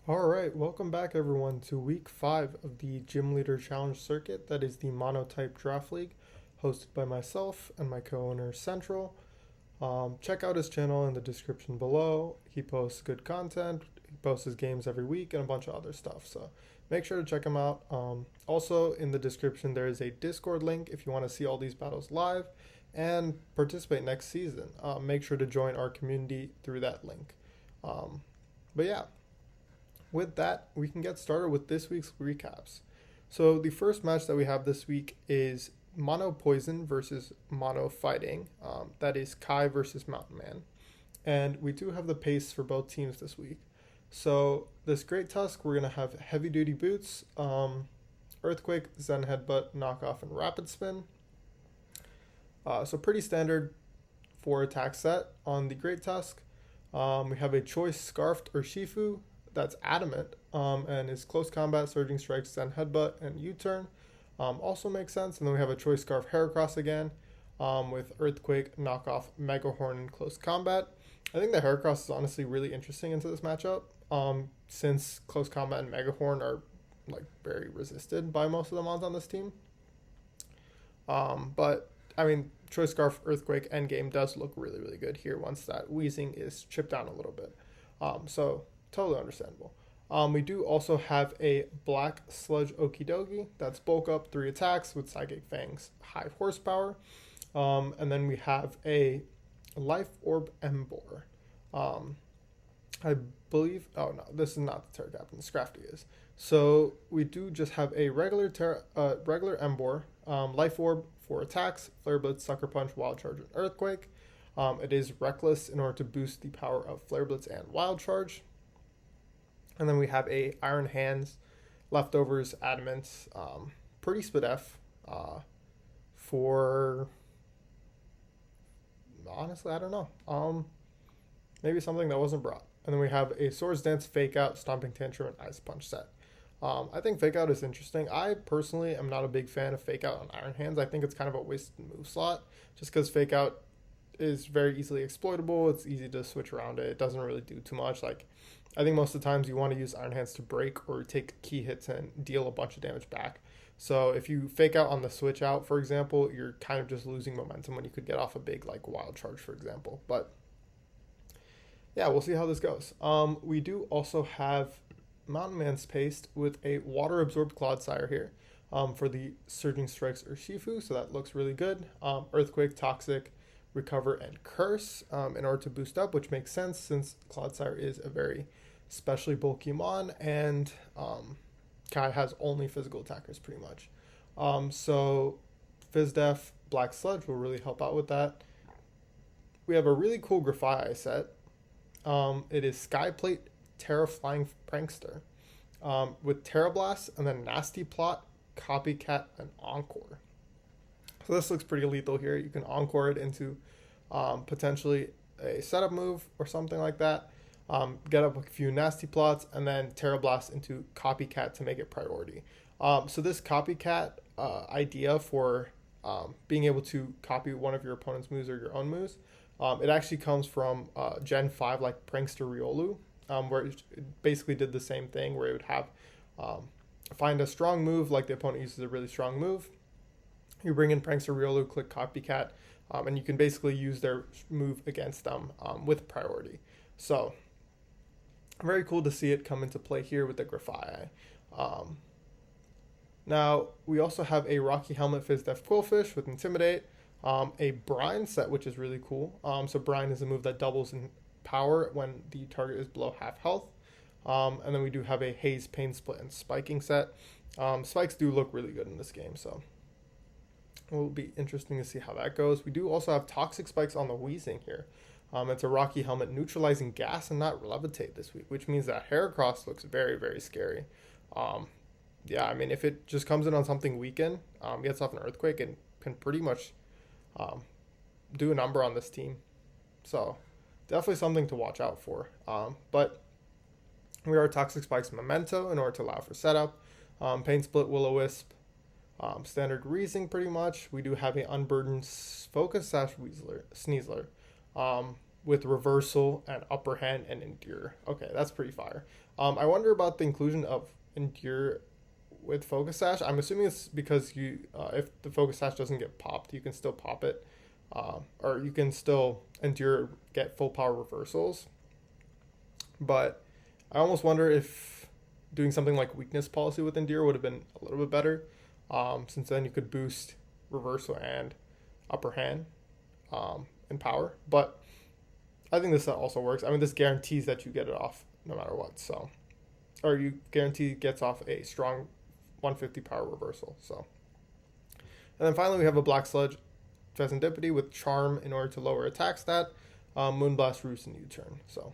All right, welcome back everyone to week 5 of the Gym Leader Challenge Circuit. That is the Monotype Draft League, hosted by myself and my co-owner Central. Check out his channel in the description below. He posts good content. He posts his games every week and a bunch of other stuff. So make sure to check him out. Also in the description there is a Discord link if you want to see all these battles live and participate next season. Make sure to join our community through that link. But yeah, with that, we can get started with this week's recaps. So the first match that we have this week is Mono Poison versus Mono Fighting. That is Kai versus Mountain Man. And we do have the pace for both teams this week. So this Great Tusk, we're going to have Heavy Duty Boots, Earthquake, Zen Headbutt, Knockoff, and Rapid Spin. So pretty standard 4 attack set on the Great Tusk. We have a Choice Scarfed or Shifu, that's adamant, and is close combat, surging strikes, Zen Headbutt, and U-turn. Also makes sense. And then we have a Choice Scarf Heracross again, with Earthquake, Knockoff, Mega Horn, and close combat. I think the Heracross is honestly really interesting into this matchup, since close combat and Mega Horn are like very resisted by most of the mons on this team. But I mean, Choice Scarf, Earthquake, Endgame does look really, really good here once that Wheezing is chipped down a little bit. So totally understandable. We do also have a Black Sludge Okidogi. That's bulk up 3 attacks with Psychic Fangs, high horsepower. And then we have a Life Orb Embor. I believe, oh no, this is not the Terra Captain, the Scrafty is. So we do just have a regular Embor, Life Orb, 4 attacks, Flare Blitz, Sucker Punch, Wild Charge, and Earthquake. It is reckless in order to boost the power of Flare Blitz and Wild Charge. And then we have a Iron Hands, Leftovers, Adamant, pretty split F for, honestly, I don't know. Maybe something that wasn't brought. And then we have a Swords Dance, Fake Out, Stomping Tantrum, and Ice Punch set. I think Fake Out is interesting. I personally am not a big fan of Fake Out on Iron Hands. I think it's kind of a wasted move slot just because Fake Out is very easily exploitable. It's easy to switch around it. It doesn't really do too much. Like, I think most of the times you want to use Iron Hands to break or take key hits and deal a bunch of damage back. So if you Fake Out on the switch out, for example, you're kind of just losing momentum when you could get off a big like Wild Charge, for example. But yeah, we'll see how this goes. We do also have Mountain Man's Paste with a Water Absorbed Clodsire here for the Surging Strikes or Shifu, so that looks really good. Earthquake, Toxic, Recover, and Curse in order to boost up, which makes sense since Clodsire is a very especially bulky mon, and Kai has only physical attackers pretty much. So Fizdef, Black Sludge will really help out with that. We have a really cool Grafaiai set. It is Skyplate, Terra Flying Prankster, with Terra Blast and then Nasty Plot, Copycat, and Encore. So this looks pretty lethal here. You can Encore it into potentially a setup move or something like that. Get up a few Nasty Plots, and then Terra Blast into Copycat to make it priority. So this Copycat idea for being able to copy one of your opponent's moves or your own moves, it actually comes from Gen 5, like Prankster Riolu, where it basically did the same thing, where it would have find a strong move, like the opponent uses a really strong move. You bring in Prankster Riolu, click Copycat, and you can basically use their move against them with priority. So very cool to see it come into play here with the Grafaiai. Now, we also have a Rocky Helmet Fizdef Quillfish with Intimidate, a Brine set, which is really cool. So Brine is a move that doubles in power when the target is below half health. And then we do have a Haze, Pain Split, and Spiking set. Spikes do look really good in this game, so it will be interesting to see how that goes. We do also have Toxic Spikes on the Wheezing here. It's a Rocky Helmet neutralizing gas and not levitate this week, which means that Heracross looks very, very scary. Yeah, I mean, if it just comes in on something weakened, gets off an Earthquake, and can pretty much do a number on this team. So definitely something to watch out for. But we are Toxic Spikes Memento in order to allow for setup. Pain Split, Will-O-Wisp, standard Reasoning pretty much. We do have a Unburdened Focus Sash Sneasler. with reversal and upper hand and endure. Okay, that's pretty fire. I wonder about the inclusion of endure with focus sash. I'm assuming it's because you if the focus sash doesn't get popped, you can still pop it, or you can still endure get full power reversals. But I almost wonder if doing something like weakness policy with endure would have been a little bit better, since then you could boost reversal and upper hand in power. But I think this also works. I mean, this guarantees that you get it off no matter what. So, or you guarantee gets off a strong 150 power reversal. So, and then finally we have a Black Sludge Pheasantipity with Charm in order to lower attack stat, Moonblast, Roost, and U-Turn. So,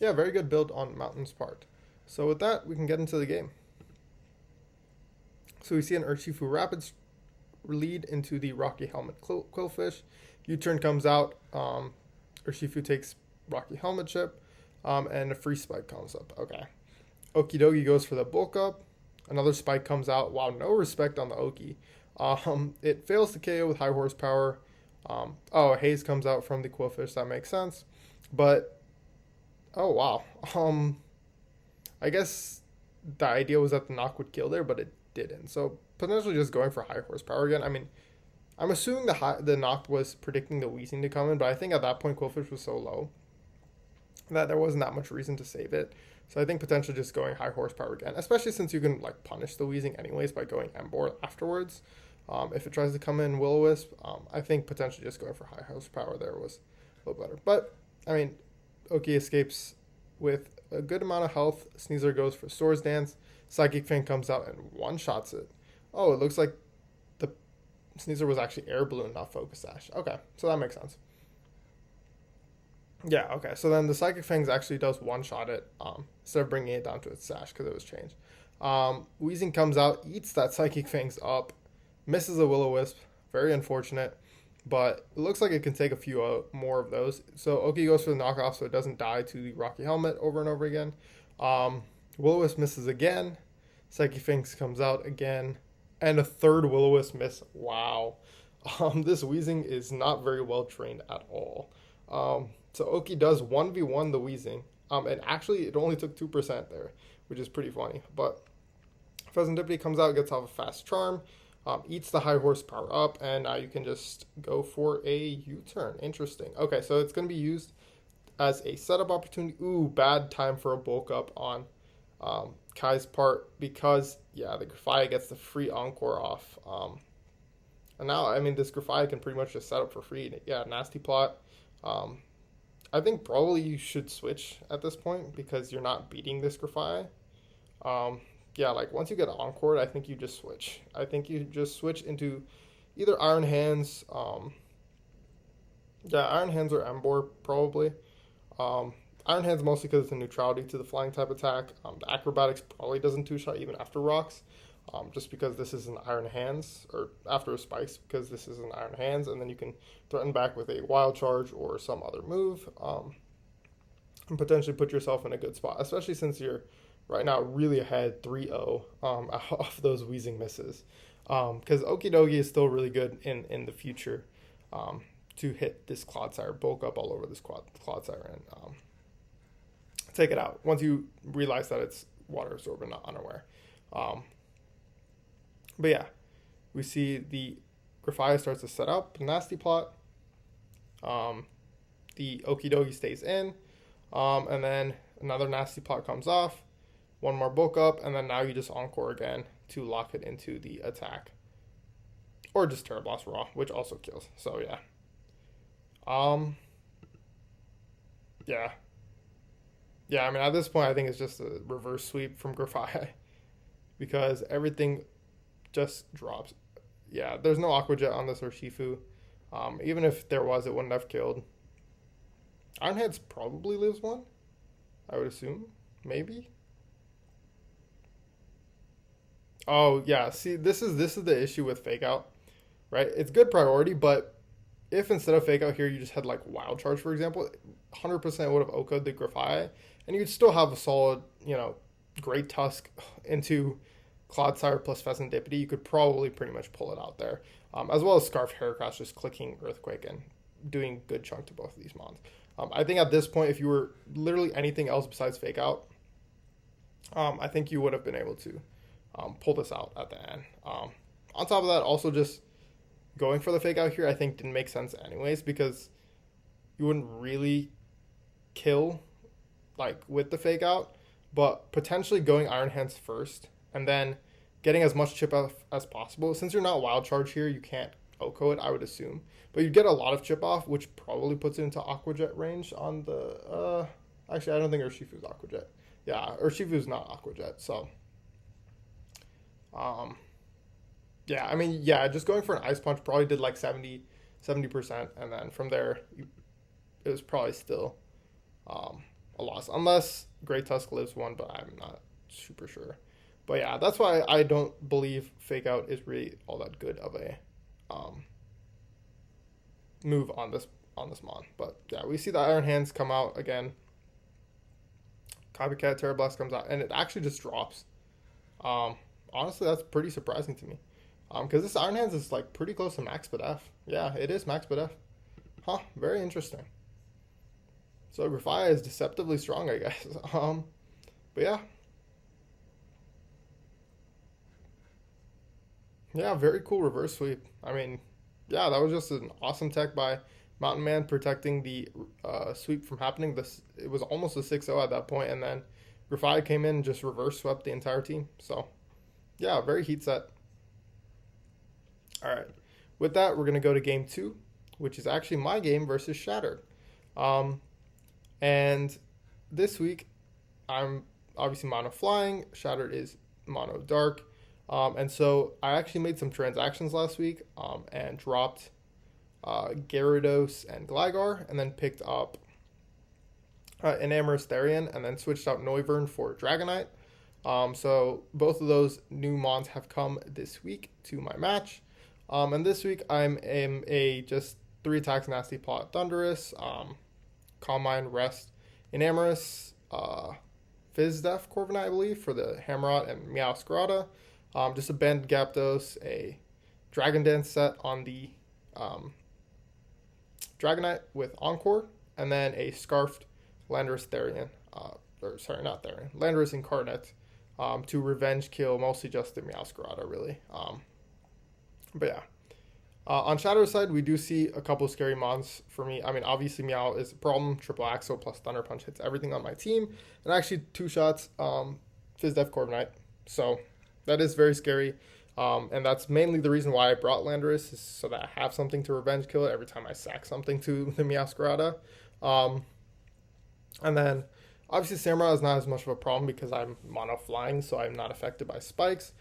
yeah, very good build on Mountain's part. So with that, we can get into the game. So we see an Urshifu Rapids lead into the Rocky Helmet Quillfish. U-Turn comes out. Urshifu takes Rocky Helmet chip, and a free spike comes up. Okay. Okidogi goes for the bulk up. Another spike comes out. Wow, no respect on the Oki. It fails to KO with high horsepower. Haze comes out from the Quillfish. That makes sense. But, oh, wow. I guess the idea was that the knock would kill there, but it didn't. So, potentially just going for high horsepower again. I mean, I'm assuming the knock was predicting the Weezing to come in, but I think at that point Quillfish was so low that there wasn't that much reason to save it. So I think potentially just going high horsepower again, especially since you can like punish the Weezing anyways by going Emboar afterwards. If it tries to come in Will-O-Wisp, I think potentially just going for high horsepower there was a little better. But, I mean, Oki escapes with a good amount of health. Sneasler goes for Swords Dance. Psychic Fang comes out and one-shots it. Oh, it looks like the Sneasler was actually Air Balloon, not Focus Sash. Okay, so that makes sense. Yeah, okay. So then the Psychic Fangs actually does one-shot it instead of bringing it down to its sash because it was changed. Weezing comes out, eats that Psychic Fangs up, misses a Will-O-Wisp. Very unfortunate, but it looks like it can take a few more of those. So Oki goes for the knockoff so it doesn't die to the Rocky Helmet over and over again. Will-O-Wisp misses again. Psychic Fangs comes out again. And a third Will-O-Wisp miss. Wow. This Weezing is not very well trained at all. So Oki does 1v1 the Weezing. And actually, it only took 2% there, which is pretty funny. But Pheasantipity comes out, gets off a fast charm, eats the high horsepower up, and now you can just go for a U-turn. Interesting. Okay, so it's going to be used as a setup opportunity. Ooh, bad time for a bulk up on Kai's part because, yeah, the Grafaiai gets the free Encore off. And now, I mean, this Grafaiai can pretty much just set up for free. Yeah, Nasty Plot. I think probably you should switch at this point because you're not beating this Grafaiai. Yeah, like once you get Encore, I think you just switch. I think you just switch into either Iron Hands. Iron Hands or Emboar probably. Iron Hands mostly because it's a neutrality to the flying type attack. The Acrobatics probably doesn't two-shot even after rocks. Just because this is an Iron Hands, or after Spikes because this is an Iron Hands, and then you can threaten back with a Wild Charge or some other move, and potentially put yourself in a good spot, especially since you're right now really ahead 3-0 off those Weezing misses. Because Okidogi is still really good in the future to hit this Clodsire, bulk up all over this Clodsire, and take it out once you realize that it's water absorbent, not unaware. But yeah, we see the Grafaiai starts to set up Nasty Plot. The Okidogi stays in, and then another Nasty Plot comes off. One more bulk up, and then now you just Encore again to lock it into the attack, or just Terra Blast Raw, which also kills. So yeah, yeah. I mean, at this point, I think it's just a reverse sweep from Grafaiai because everything just drops. Yeah, there's no Aqua Jet on this Urshifu. Even if there was, it wouldn't have killed. Iron Hands probably lives one, I would assume. Maybe. Oh, yeah. See, this is the issue with Fake Out, right? It's good priority, but if instead of Fake Out here, you just had like Wild Charge, for example, 100% would have OK'd the Grafaiai, and you'd still have a solid, Great Tusk into Clodsire plus Pheasantipity. You could probably pretty much pull it out there, as well as Scarf Heracross just clicking Earthquake and doing good chunk to both of these mons. I think at this point, if you were literally anything else besides fake out, I think you would have been able to pull this out at the end. On top of that, also just going for the fake out here, I think didn't make sense anyways, because you wouldn't really kill like with the fake out, but potentially going Iron Hands first and then getting as much chip off as possible. Since you're not wild charge here, you can't Oko it, I would assume. But you get a lot of chip off, which probably puts it into Aqua Jet range on the actually I don't think Urshifu's Aqua Jet. Yeah, Urshifu's not Aqua Jet, so yeah, I mean, yeah, just going for an Ice Punch probably did like 70%, and then from there, it was probably still a loss. Unless Great Tusk lives one, but I'm not super sure. But yeah, that's why I don't believe Fake Out is really all that good of a move on this mon. But yeah, we see the Iron Hands come out again. Copycat Terra Blast comes out, and it actually just drops. Honestly, that's pretty surprising to me. Because this Iron Hands is like pretty close to max BDF. Yeah, it is max BDF. Huh, very interesting. So Grafaiai is deceptively strong, I guess. But yeah. Yeah, very cool reverse sweep. I mean, yeah, that was just an awesome tech by Mountain Man protecting the sweep from happening. It was almost a 6-0 at that point, and then Grafaiai came in and just reverse swept the entire team. So, yeah, very heat set. All right. With that, we're going to go to game 2, which is actually my game versus Shattered. And this week, I'm obviously mono flying. Shattered is mono dark. And so I actually made some transactions last week and dropped Gyarados and Gligar, and then picked up an Amorous Therian, and then switched out Noivern for Dragonite. So both of those new mons have come this week to my match. And this week I'm a just 3 attacks Nasty Plot Thunderous, Calm Mind, Rest, Enamorous, Fizdef Corviknight, I believe, for the Hammerot and Meowscarada. Just a Banded Gyarados, a Dragon Dance set on the Dragonite with Encore, and then a Scarfed Landorus Therian, Landorus Incarnate, to revenge kill mostly just the Meowscarada, really. But yeah. On Shadow's side, we do see a couple scary mons for me. I mean, obviously Meow is a problem. Triple Axle plus Thunder Punch hits everything on my team. And actually 2 shots, Fizdef Corviknight. So that is very scary. And that's mainly the reason why I brought Landorus, is so that I have something to revenge kill it every time I sack something to the Meowscarada. And then obviously Samurai is not as much of a problem because I'm mono flying, so I'm not affected by spikes.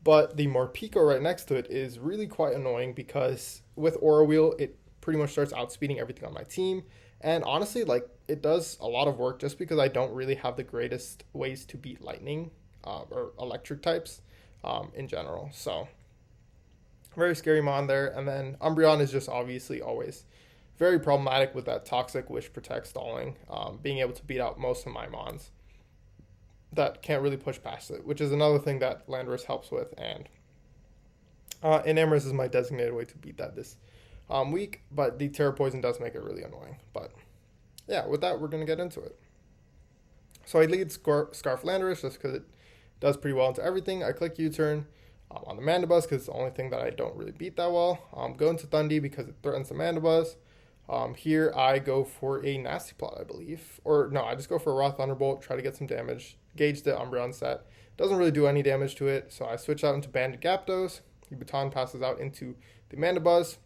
But the Morpeko right next to it is really quite annoying because with Aura Wheel, it pretty much starts outspeeding everything on my team. And honestly, like, it does a lot of work just because I don't really have the greatest ways to beat lightning or electric types in general. So, very scary mon there. And then Umbreon is just obviously always very problematic with that Toxic Wish Protect stalling, being able to beat out most of my mons that can't really push past it, which is another thing that Landorus helps with. And Enamorous is my designated way to beat that this week, but the Terra Poison does make it really annoying. But yeah, with that, we're going to get into it. So I lead Scarf Landorus just because it does pretty well into everything. I click U-turn on the Mandibuzz because it's the only thing that I don't really beat that well. Go into Thundy because it threatens the Mandibuzz. Here I go for a Nasty Plot, I believe. Or no, I just go for a Raw Thunderbolt, try to get some damage. Gauge the Umbreon set. Doesn't really do any damage to it, so I switch out into Banded Gyarados. The Baton passes out into the Mandibuzz.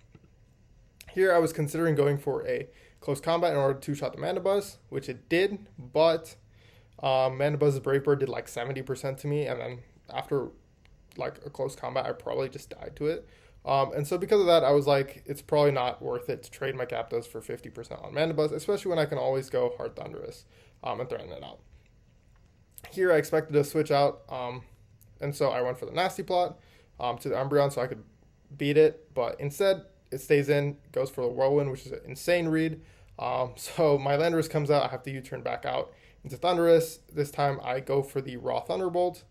Here I was considering going for a close combat in order to two-shot the Mandibuzz, which it did, but Mandibuzz's Brave Bird did like 70% to me, and then after like a close combat, I probably just died to it. And so because of that, I was like, it's probably not worth it to trade my Gyarados for 50% on Mandibuzz, especially when I can always go Hard Thunderous and threaten it out. Here I expected to switch out, and so I went for the Nasty Plot to the Umbreon so I could beat it, but instead it stays in, goes for the Whirlwind, which is an insane read. So my Landorus comes out, I have to U-turn back out into Thunderous. This time I go for the Raw Thunderbolt.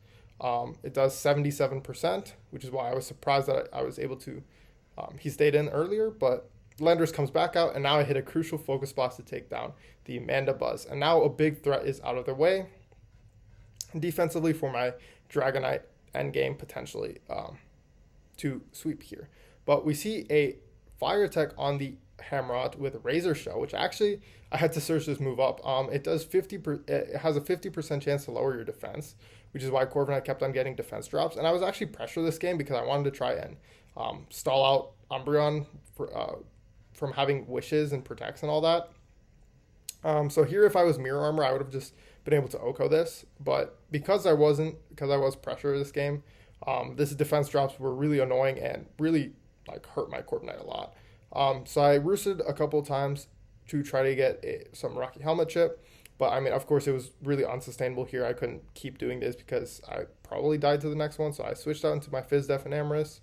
It does 77%, which is why I was surprised that I was able to, he stayed in earlier, but Landers comes back out, and now I hit a crucial focus blast to take down the Mandibuzz. And now a big threat is out of their way defensively for my Dragonite endgame potentially to sweep here. But we see a fire attack on the Hammerot with Razor Shell, which actually I had to search this move up. It does it has a 50% chance to lower your defense, which is why Corviknight kept on getting defense drops. And I was actually pressured this game because I wanted to try and stall out Umbreon from having wishes and protects and all that. So here, if I was Mirror Armor, I would have just been able to OHKO this. But because I was pressured this game, this defense drops were really annoying and really hurt my Corviknight a lot. So I roosted a couple of times to try to get some Rocky Helmet chip. But I mean, of course, it was really unsustainable here. I couldn't keep doing this because I probably died to the next one. So I switched out into my Fizz Def and Amorous.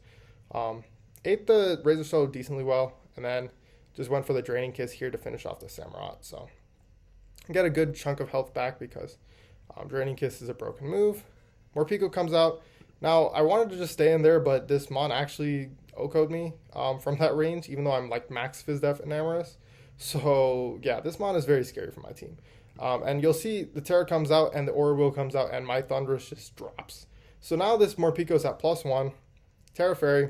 Ate the Razor Shell decently well, and then just went for the Draining Kiss here to finish off the Samurott. So I get a good chunk of health back because Draining Kiss is a broken move. Morpeko comes out. Now, I wanted to just stay in there, but this Mon actually OHKO'd me from that range, even though I'm max Fizz Def and Amorous. So, yeah, this Mon is very scary for my team. And you'll see the Terra comes out and the Aura Wheel comes out and my Thundurus just drops. So now this Morpeko's at +1, Terra Fairy,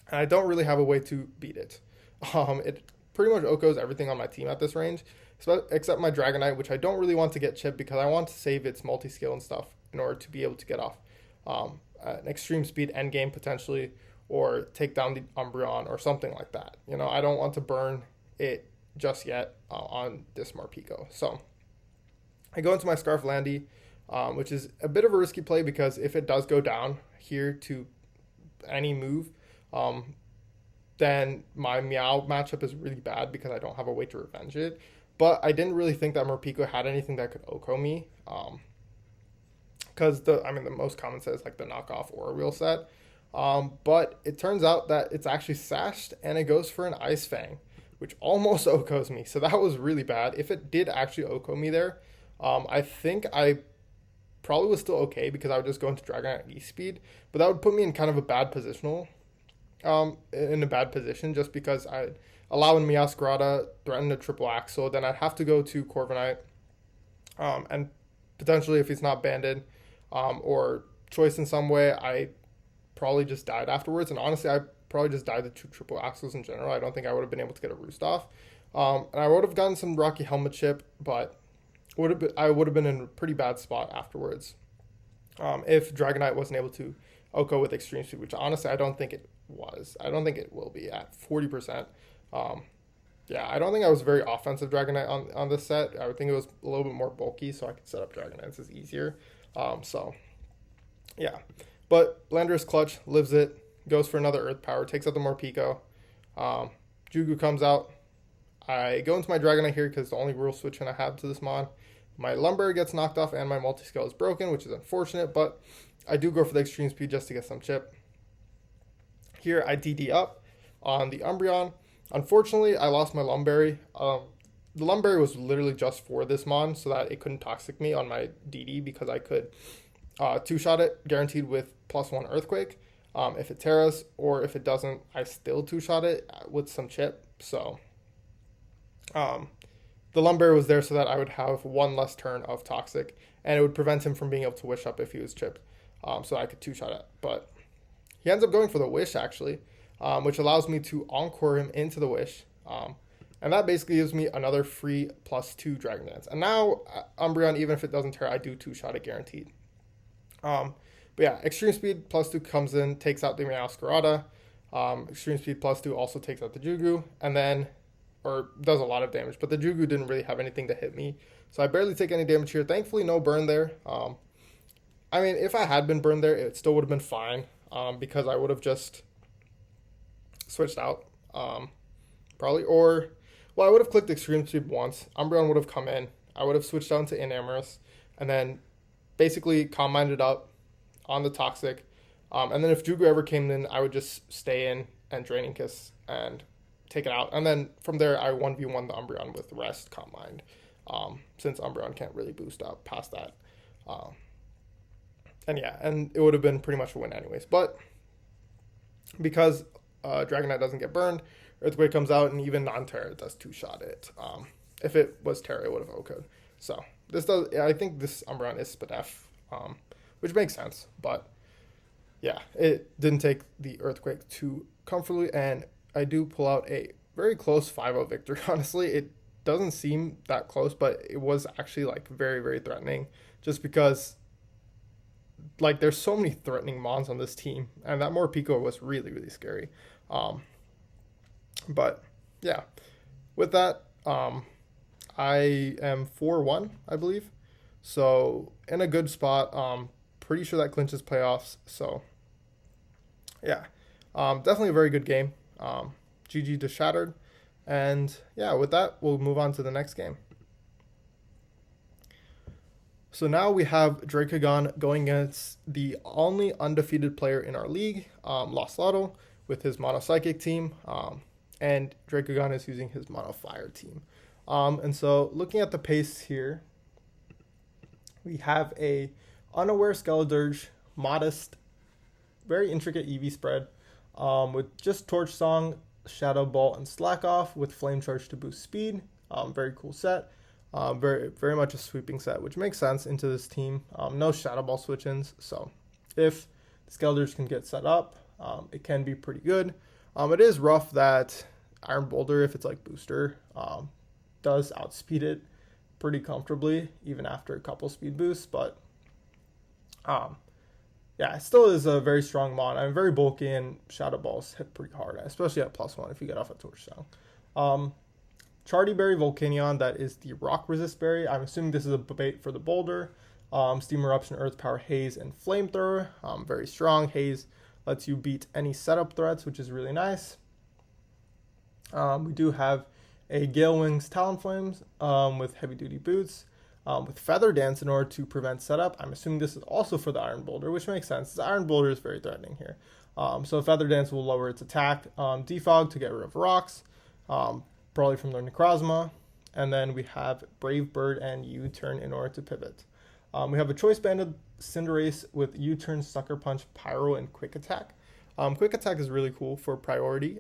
and I don't really have a way to beat it. It pretty much OHKOs everything on my team at this range, except my Dragonite, which I don't really want to get chipped because I want to save its multi-skill and stuff in order to be able to get off an extreme speed endgame potentially, or take down the Umbreon or something like that. I don't want to burn it just yet on this Morpeko. So I go into my Scarf Landy, which is a bit of a risky play because if it does go down here to any move, then my Meow matchup is really bad because I don't have a way to revenge it. But I didn't really think that Morpeko had anything that could OHKO me. Because the most common set is the knockoff Aura Wheel set. But it turns out that it's actually sashed and it goes for an Ice Fang, which almost OHKOs me. So that was really bad. If it did actually OHKO me there, I think I probably was still okay because I would just go into Dragonite at E-Speed. But that would put me in kind of a bad positional. In a bad position just because I'd allow in Meowscarada, threaten a triple axle, then I'd have to go to Corviknight, and potentially if he's not banded, or choice in some way, I probably just died afterwards. And honestly, I probably just died to 2 triple axles in general. I don't think I would have been able to get a roost off. And I would have gotten some Rocky Helmet chip, but I would have been in a pretty bad spot afterwards. If Dragonite wasn't able to OHKO with Extreme Speed, which honestly I don't think it was. I don't think it will be at 40%. I don't think I was very offensive Dragonite on this set. I would think it was a little bit more bulky, so I could set up Dragonites as easier. But Landorus clutch, lives it, goes for another Earth Power, takes out the Morpeko. Jugu comes out. I go into my Dragonite here because it's the only rule switch I have to this mon. My Lumberry gets knocked off and my Multi-Scale is broken, which is unfortunate, but I do go for the Extreme Speed just to get some chip. Here I DD up on the Umbreon. Unfortunately, I lost my Lumberry. The Lumberry was literally just for this mon so that it couldn't Toxic me on my DD because I could two-shot it guaranteed with +1 Earthquake. If it Terras, or if it doesn't, I still two-shot it with some chip. So the Lumberry was there so that I would have one less turn of Toxic, and it would prevent him from being able to Wish Up if he was chipped, so I could two-shot it. But he ends up going for the Wish, actually, which allows me to Encore him into the Wish. And that basically gives me another free +2 Dragon Dance. And now, Umbreon, even if it doesn't tear, I do two-shot it guaranteed. But yeah, Extreme Speed +2 comes in, takes out the Meowscarada. Extreme Speed +2 also takes out the Jugu, and then, or does a lot of damage. But the Jugu didn't really have anything to hit me, so I barely take any damage here. Thankfully, no burn there. If I had been burned there, it still would have been fine, because I would have just switched out, probably. I would have clicked Extreme Speed once. Umbreon would have come in. I would have switched down to Enamorous, and then basically Calm Minded up on the Toxic. And then if Jugu ever came in, I would just stay in and Draining Kiss and take it out. And then from there, I 1v1 the Umbreon with Rest, Calm Mind, since Umbreon can't really boost up past that. And it would have been pretty much a win anyways. But because Dragonite doesn't get burned, Earthquake comes out, and even non-Terra does two-shot it. If it was Terra, it would have OHKO'd. So this does. I think this Umbreon is Spadef, which makes sense. But yeah, it didn't take the Earthquake too comfortably, and I do pull out a very close 5-0 victory. Honestly, it doesn't seem that close, but it was actually like very, very threatening, just because like there's so many threatening mons on this team, and that Morpeko was really, really scary. But yeah, with that, I am 4-1, I believe. So in a good spot. Pretty sure that clinches playoffs. So yeah, definitely a very good game. GG to Shattered. And yeah, with that, we'll move on to the next game. So now we have Dracogon going against the only undefeated player in our league, Lost Lotto, with his Mono Psychic team. And Dracogon is using his Mono Fire team. And so looking at the pace here, we have a Unaware Skeledirge, modest, very intricate EV spread, with just Torch Song, Shadow Ball, and Slack Off with Flame Charge to boost speed. Very cool set. Very, very much a sweeping set, which makes sense into this team. No Shadow Ball switch-ins, so if the Skeledirge can get set up, it can be pretty good. It is rough that Iron Boulder, if it's like booster, does outspeed it pretty comfortably, even after a couple speed boosts, but yeah, it still is a very strong mon. I'm very bulky, and Shadow Balls hit pretty hard, especially at +1 if you get off a Torch Song. Chardy Berry Volcanion, that is the Rock Resist Berry. I'm assuming this is a bait for the Boulder. Steam Eruption, Earth Power, Haze, and Flamethrower. Very strong. Haze lets you beat any setup threats, which is really nice. We do have a Gale Wings Talonflames with Heavy Duty Boots. With Feather Dance in order to prevent setup. I'm assuming this is also for the Iron Boulder, which makes sense. The Iron Boulder is very threatening here. So Feather Dance will lower its attack. Defog to get rid of rocks, probably from their Necrozma. And then we have Brave Bird and U-Turn in order to pivot. We have a Choice Banded Cinderace with U-Turn, Sucker Punch, Pyro, and Quick Attack. Quick Attack is really cool for priority.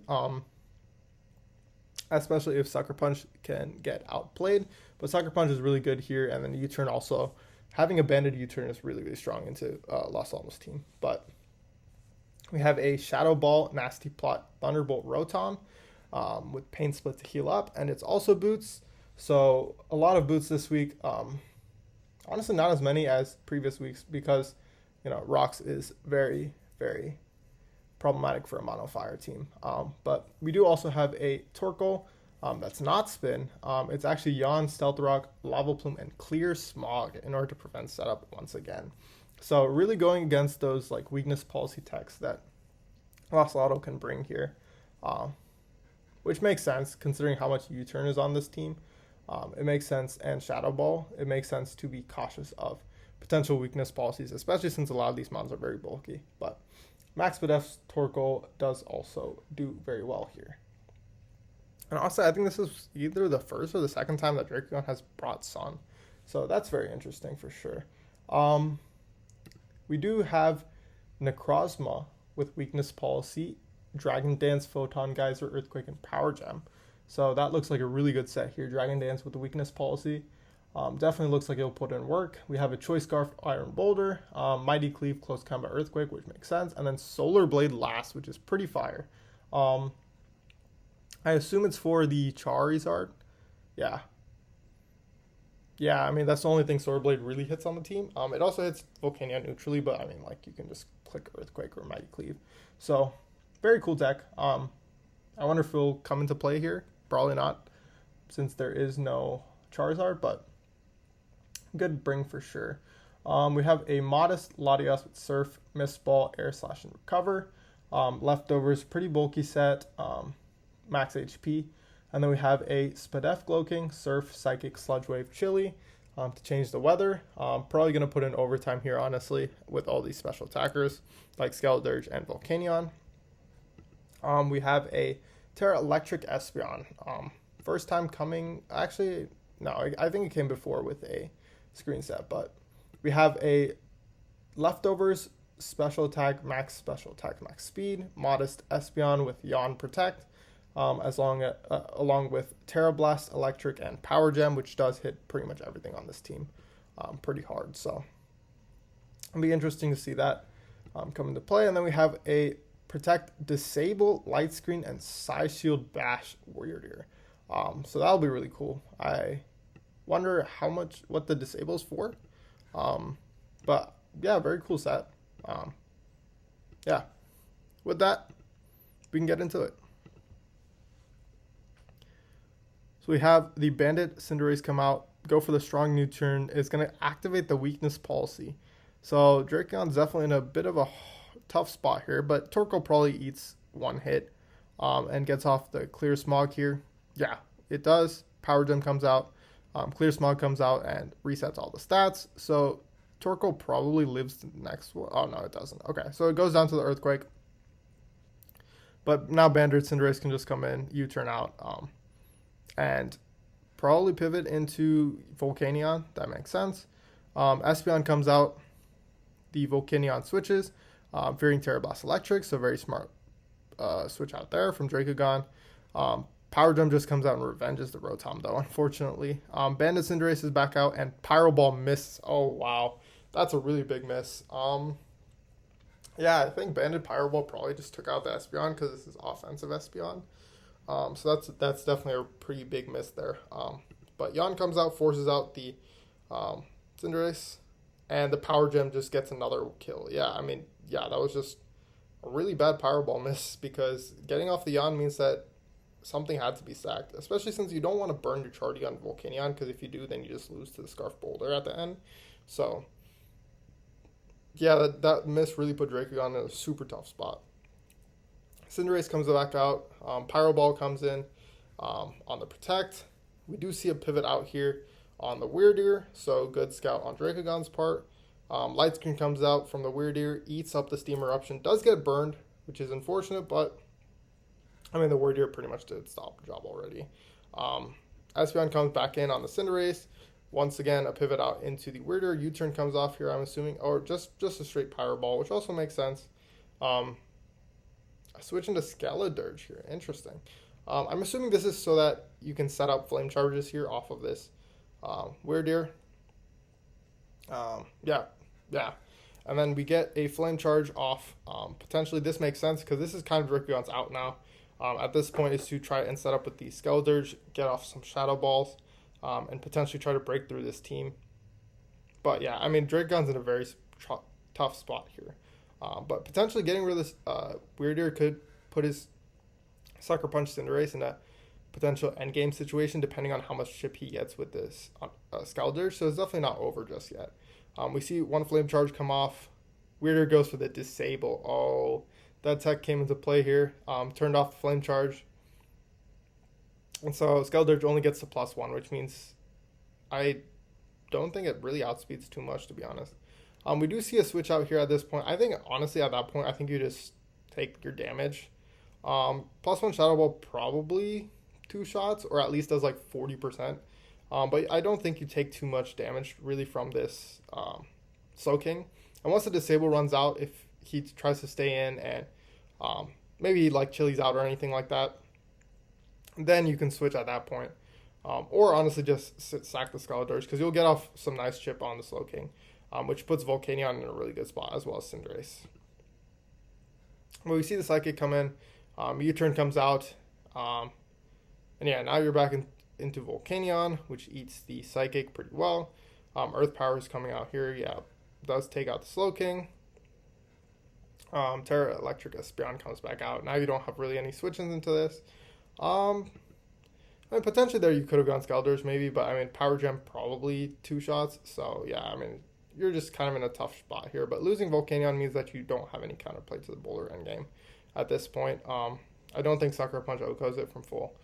Especially if Sucker Punch can get outplayed. But Sucker Punch is really good here, and then U-Turn also. Having a banded U-Turn is really, really strong into Lost Lotto's team. But we have a Shadow Ball, Nasty Plot, Thunderbolt Rotom with Pain Split to heal up, and it's also boots. So a lot of boots this week. Honestly, not as many as previous weeks because, Rocks is very, very problematic for a Mono Fire team. But we do also have a Torkoal that's not Spin. It's actually Yawn, Stealth Rock, Lava Plume, and Clear Smog in order to prevent setup once again. So really going against those like weakness policy techs that Lost Lotto can bring here, which makes sense considering how much U-Turn is on this team. It makes sense, and Shadow Ball, it makes sense to be cautious of potential weakness policies, especially since a lot of these mons are very bulky. But Max Bedef's Torkoal does also do very well here. And also, I think this is either the first or the second time that Dracogon has brought Sun. So that's very interesting for sure. We do have Necrozma with weakness policy, Dragon Dance, Photon Geyser, Earthquake, and Power Gem. So that looks like a really good set here. Dragon Dance with the weakness policy. Definitely looks like it'll put in work. We have a Choice Scarf, Iron Boulder, Mighty Cleave, Close Combat Earthquake, which makes sense, and then Solar Blade last, which is pretty fire. I assume it's for the Charizard. Yeah. Yeah, I mean, that's the only thing Solar Blade really hits on the team. It also hits Volcanion neutrally, but I mean, like, you can just click Earthquake or Mighty Cleave. So, very cool deck. I wonder if it'll come into play here. Probably not, since there is no Charizard, but good bring for sure. We have a modest Latios with Surf, Mist Ball, Air Slash, and Recover. Leftovers, pretty bulky set, max HP. And then we have a Spadef Glowking, Surf, Psychic, Sludge Wave, Chili to change the weather. Probably going to put in overtime here, honestly, with all these special attackers like Skeledirge and Volcanion. We have a Terra Electric Espeon. First time coming, actually, no, I think it came before with a screen set, but we have a Leftovers, Special Attack, Max Speed, Modest Espeon with Yawn Protect, along with Terra Blast, Electric, and Power Gem, which does hit pretty much everything on this team pretty hard. So it'll be interesting to see that come into play. And then we have a Protect, Disable, Light Screen, and Side Shield Bash Warrior Deer. So that'll be really cool. I wonder what the disable is for. But yeah, very cool set. Yeah, with that, we can get into it. So we have the Bandit Cinderace come out, go for the strong new turn. It's going to activate the weakness policy. So Drakeon's definitely in a bit of a tough spot here, but Torkoal probably eats one hit and gets off the Clear Smog here. Yeah, it does. Power Gem comes out, Clear Smog comes out and resets all the stats. So Torkoal probably lives the next one. Oh, no, it doesn't. Okay, so it goes down to the Earthquake. But now Bandit Cinderace can just come in, U-turn out, and probably pivot into Volcanion. That makes sense. Espeon comes out. The Volcanion switches. Fearing Terra Blast Electric, so very smart switch out there from Dracogon. Power Gem just comes out and revenges the Rotom, though, unfortunately. Bandit Cinderace is back out, and Pyro Ball missed. Oh, wow. That's a really big miss. Yeah, I think Bandit Pyro Ball probably just took out the Espeon because this is offensive Espeon. So that's definitely a pretty big miss there. But Yon comes out, forces out the Cinderace, and the Power Gem just gets another kill. Yeah, I mean, yeah, that was just a really bad Power Ball miss because getting off the Yon means that something had to be sacked, especially since you don't want to burn your Chardy on Volcanion, because if you do, then you just lose to the Scarf Boulder at the end. So, yeah, that miss really put Dracogon in a super tough spot. Cinderace comes back out. Pyro Ball comes in on the Protect. We do see a pivot out here on the Weirdeer, so good scout on Dracogon's part. Light Screen comes out from the Weirdeer, eats up the Steam Eruption, does get burned, which is unfortunate, but I mean, the Weirdeer pretty much did stop the job already. Espeon comes back in on the Cinderace. Once again, a pivot out into the Weirdeer. U-turn comes off here, I'm assuming, or just a straight Pyro Ball, which also makes sense. I switch into Skeledirge here. Interesting. I'm assuming this is so that you can set up Flame Charges here off of this Weirdeer. Yeah. And then we get a Flame Charge off. Potentially this makes sense because this is kind of Dracogon's out now. At this point is to try and set up with the Skeledirge, get off some Shadow Balls, and potentially try to break through this team. But yeah, I mean, Dracogon's in a very tough spot here. But potentially getting rid of this Weirdeer could put his Sucker Punch Cinderace in a potential endgame situation, depending on how much chip he gets with this Skeledirge. So it's definitely not over just yet. We see one Flame Charge come off. Weirdeer goes for the Disable. Oh, that tech came into play here. Turned off the Flame Charge. And so Skeledirge only gets to +1, which means I don't think it really outspeeds too much, to be honest. We do see a switch out here at this point. I think, honestly, at that point, I think you just take your damage. +1 Shadow Ball probably 2 shots, or at least does like 40%. But I don't think you take too much damage, really, from this Slowking. And once the Disable runs out, if he tries to stay in and maybe like Chili's out or anything like that, then you can switch at that point. Or honestly just sack the Skeledirge, because you'll get off some nice chip on the Slowking, which puts Volcanion in a really good spot, as well as Cinderace. Well, we see the Psychic come in, U-turn comes out, and yeah, now you're back into Volcanion, which eats the Psychic pretty well. Earth Power is coming out here, yeah, does take out the Slowking. Terra Electric Espeon comes back out. Now you don't have really any switch-ins into this. I mean, potentially there you could have gone Skeledirge maybe, but I mean, Power Gem probably 2 shots. So yeah, I mean, you're just kind of in a tough spot here. But losing Volcanion means that you don't have any counterplay to the Boulder endgame at this point. I don't think Sucker Punch OHKOs it from full,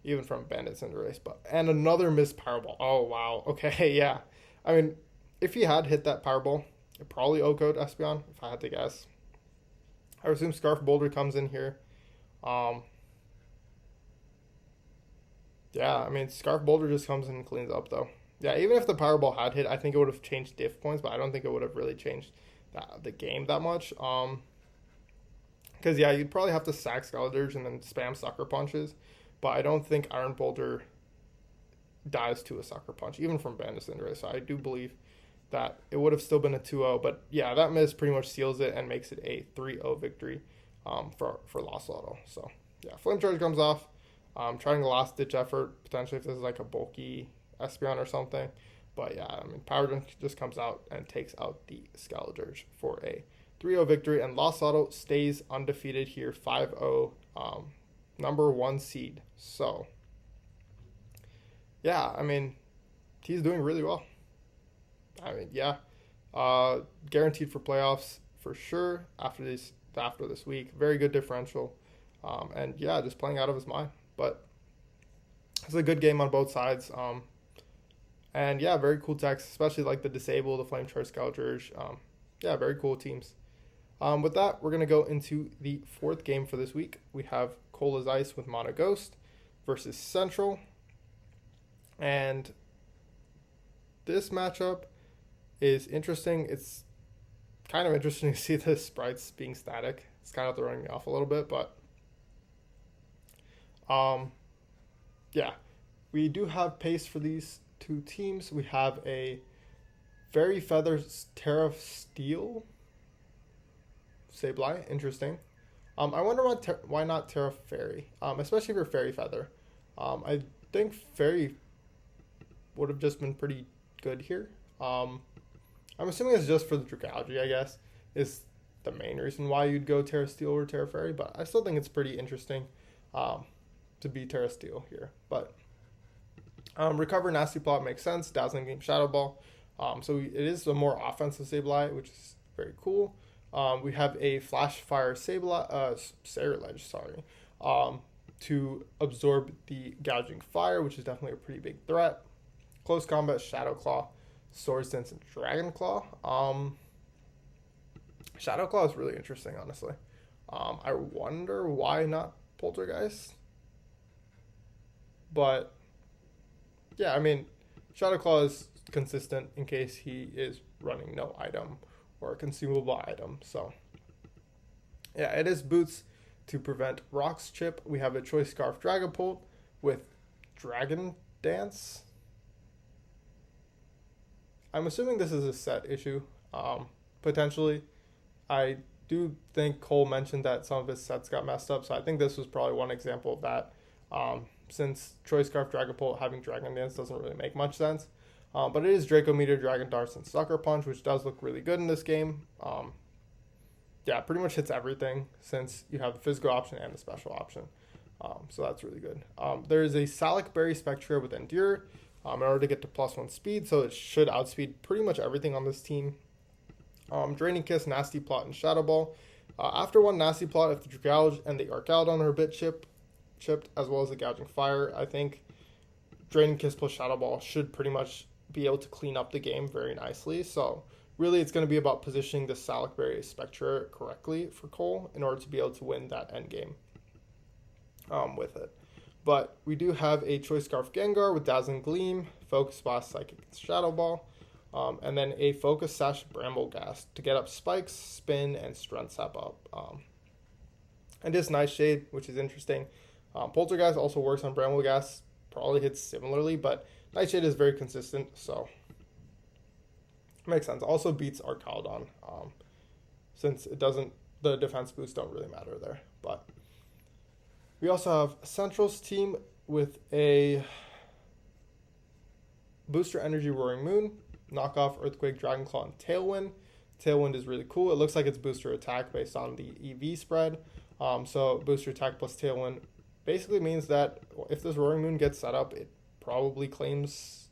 even from Bandit Cinderace. And another missed Power Ball. Oh, wow. Okay, yeah. I mean, if he had hit that Power Ball, it probably OHKO'd Espeon, if I had to guess. I assume Scarf Boulder comes in here. Yeah, I mean, Scarf Boulder just comes in and cleans up, though. Yeah, even if the Power Ball had hit, I think it would have changed diff points, but I don't think it would have really changed the game that much. Because, yeah, you'd probably have to sack Skeletors and then spam Sucker Punches. But I don't think Iron Boulder dies to a Sucker Punch, even from Band of Cinderace. So I do believe that it would have still been a 2-0. But, yeah, that miss pretty much seals it and makes it a 3-0 victory for Lost Lotto. So, yeah, Flame Charge comes off. Trying a last-ditch effort, potentially if this is like a bulky Espeon or something. But, yeah, I mean, Power Drink just comes out and takes out the Skeletors for a 3-0 victory, and Lost Lotto stays undefeated here, 5-0, number 1 seed. So, yeah, I mean, he's doing really well. I mean, yeah, guaranteed for playoffs for sure after this week. Very good differential, and yeah, just playing out of his mind. But it's a good game on both sides. And yeah, very cool decks, especially like the Disable, the Flame Charge Skeletors. Yeah, very cool teams. With that, we're going to go into the 4th game for this week. We have Cold as Ice with Mono Ghost versus Central. And this matchup is interesting. It's kind of interesting to see the sprites being static. It's kind of throwing me off a little bit, but yeah, we do have pace for these two teams. We have a Fairy Feathers Terra Steel Sableye, interesting. I wonder why not Terra Fairy, especially for Fairy Feather. I think Fairy would have just been pretty good here. I'm assuming it's just for the Dragalge, I guess, is the main reason why you'd go Terra Steel or Terra Fairy, but I still think it's pretty interesting to be Terra Steel here. But Recover Nasty Plot makes sense. Dazzling Gleam Shadow Ball. So it is a more offensive Sableye, which is very cool. We have a Flash Fire Sarilege, to absorb the Gouging Fire, which is definitely a pretty big threat. Close Combat, Shadow Claw, Swords Dance, and Dragon Claw. Shadow Claw is really interesting, honestly. I wonder why not Poltergeist. But yeah, I mean, Shadow Claw is consistent in case he is running no item or a consumable item. So yeah, it is Boots to prevent Rock's Chip. We have a Choice Scarf Dragapult with Dragon Dance. I'm assuming this is a set issue, potentially. I do think Cole mentioned that some of his sets got messed up, so I think this was probably one example of that. Since Choice Scarf Dragapult having Dragon Dance doesn't really make much sense. But it is Draco Meteor, Dragon Darts, and Sucker Punch, which does look really good in this game. Yeah, pretty much hits everything since you have the physical option and the special option. So that's really good. There is a Salic Berry Spectra with Endure in order to get to +1 speed, so it should outspeed pretty much everything on this team. Draining Kiss, Nasty Plot, and Shadow Ball. After one Nasty Plot, if the Dragalge and the Archaeodon are a bit chipped, as well as the Gouging Fire, I think Draining Kiss plus Shadow Ball should pretty much be able to clean up the game very nicely. So really it's going to be about positioning the Salic Berry Spectra correctly for Cole in order to be able to win that end game with it. But we do have a Choice Scarf Gengar with Dazzling Gleam, Focus Blast, Psychic, and Shadow Ball, and then a Focus Sash Brambleghast to get up Spikes, Spin, and Strength Sap up. And this Nightshade, which is interesting. Poltergeist also works on Brambleghast, probably hits similarly, but Nightshade is very consistent, so makes sense. Also beats Archaeodon, since it doesn't, the defense boosts don't really matter there. But we also have Central's team with a Booster Energy Roaring Moon, knockoff Earthquake, Dragonclaw, and Tailwind. Tailwind is really cool. It looks like it's booster attack based on the EV spread. So booster attack plus Tailwind basically means that if this Roaring Moon gets set up, it probably claims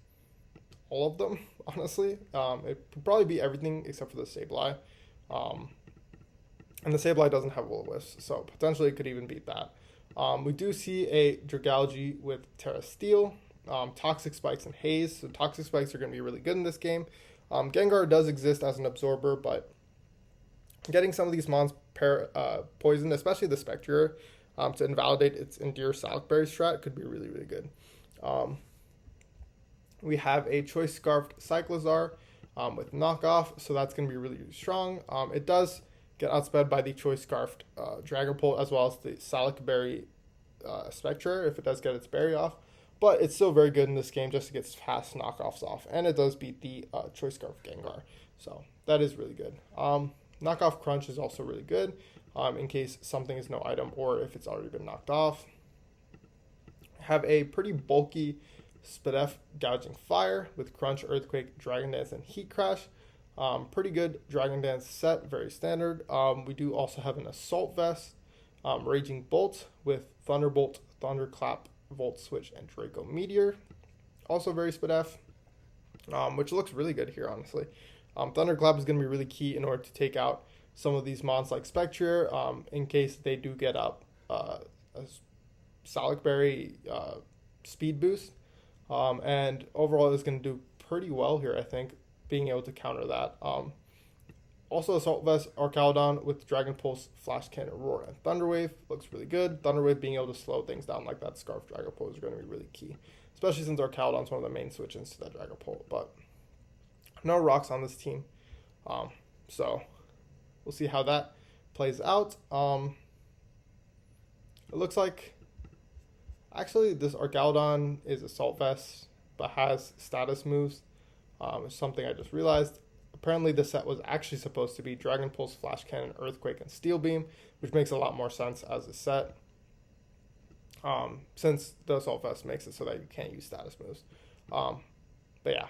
all of them, honestly. It would probably be everything except for the Sableye. And the Sableye doesn't have Will-O-Wisp, so potentially it could even beat that. We do see a Dragalge with Terra Steel, Toxic Spikes, and Haze. So Toxic Spikes are going to be really good in this game. Gengar does exist as an absorber, but getting some of these mons poisoned, especially the Spectre, to invalidate its Endure Salic Berry strat could be really, really good. We have a Choice Scarfed Cyclizar with knockoff, so that's going to be really, really strong. It does get outsped by the Choice Scarfed Dragapult as well as the Salic Berry Spectre if it does get its berry off. But it's still very good in this game just to get fast knockoffs off. And it does beat the Choice Scarf Gengar. So that is really good. Knockoff Crunch is also really good in case something is no item or if it's already been knocked off. Have a pretty bulky Spadef Gouging Fire with Crunch, Earthquake, Dragon Dance, and Heat Crash. Pretty good Dragon Dance set, very standard. We do also have an Assault Vest, Raging Bolt with Thunderbolt, Thunderclap, Volt Switch, and Draco Meteor. Also very Spadef, which looks really good here, honestly. Thunderclap is going to be really key in order to take out some of these mons like Spectre in case they do get up a Salic Berry speed boost. And overall, it's going to do pretty well here, I think, being able to counter that. Also, Assault Vest, Archaludon with Dragon Pulse, Flash Cannon, Roar, and Thunder Wave looks really good. Thunder Wave being able to slow things down like that Scarf Dragapult is going to be really key, especially since Archaludon's one of the main switch-ins to that Dragapult. But no rocks on this team, so we'll see how that plays out. It looks like actually this Archaludon is Assault Vest, but has status moves. It's something I just realized. Apparently, the set was actually supposed to be Dragon Pulse, Flash Cannon, Earthquake, and Steel Beam, which makes a lot more sense as a set, since the Assault Vest makes it so that you can't use status moves. But yeah,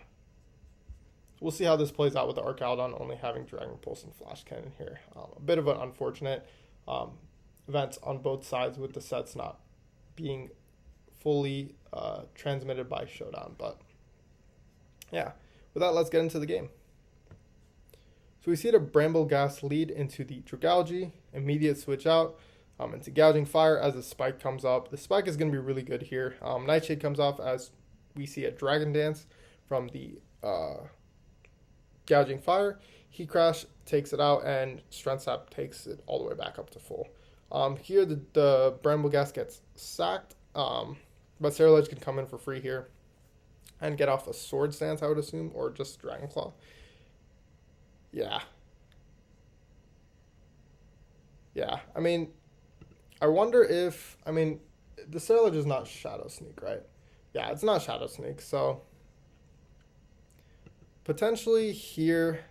we'll see how this plays out with the Archaludon only having Dragon Pulse and Flash Cannon here. A bit of an unfortunate event on both sides with the sets not being fully transmitted by Showdown. But yeah, with that, let's get into the game. So we see the Brambleghast lead into the Dragalge, immediate switch out into Gouging Fire as the Spike comes up. The Spike is going to be really good here. Nightshade comes off as we see a Dragon Dance from the Gouging Fire. Heat Crash takes it out, and Strength Sap takes it all the way back up to full. Here the Brambleghast gets sacked, but Cerulege can come in for free here and get off a Swords Dance, I would assume, or just Dragon Claw. Yeah. I mean, I wonder if, the Cerulege is not Shadow Sneak, right? Yeah, it's not Shadow Sneak, so potentially here,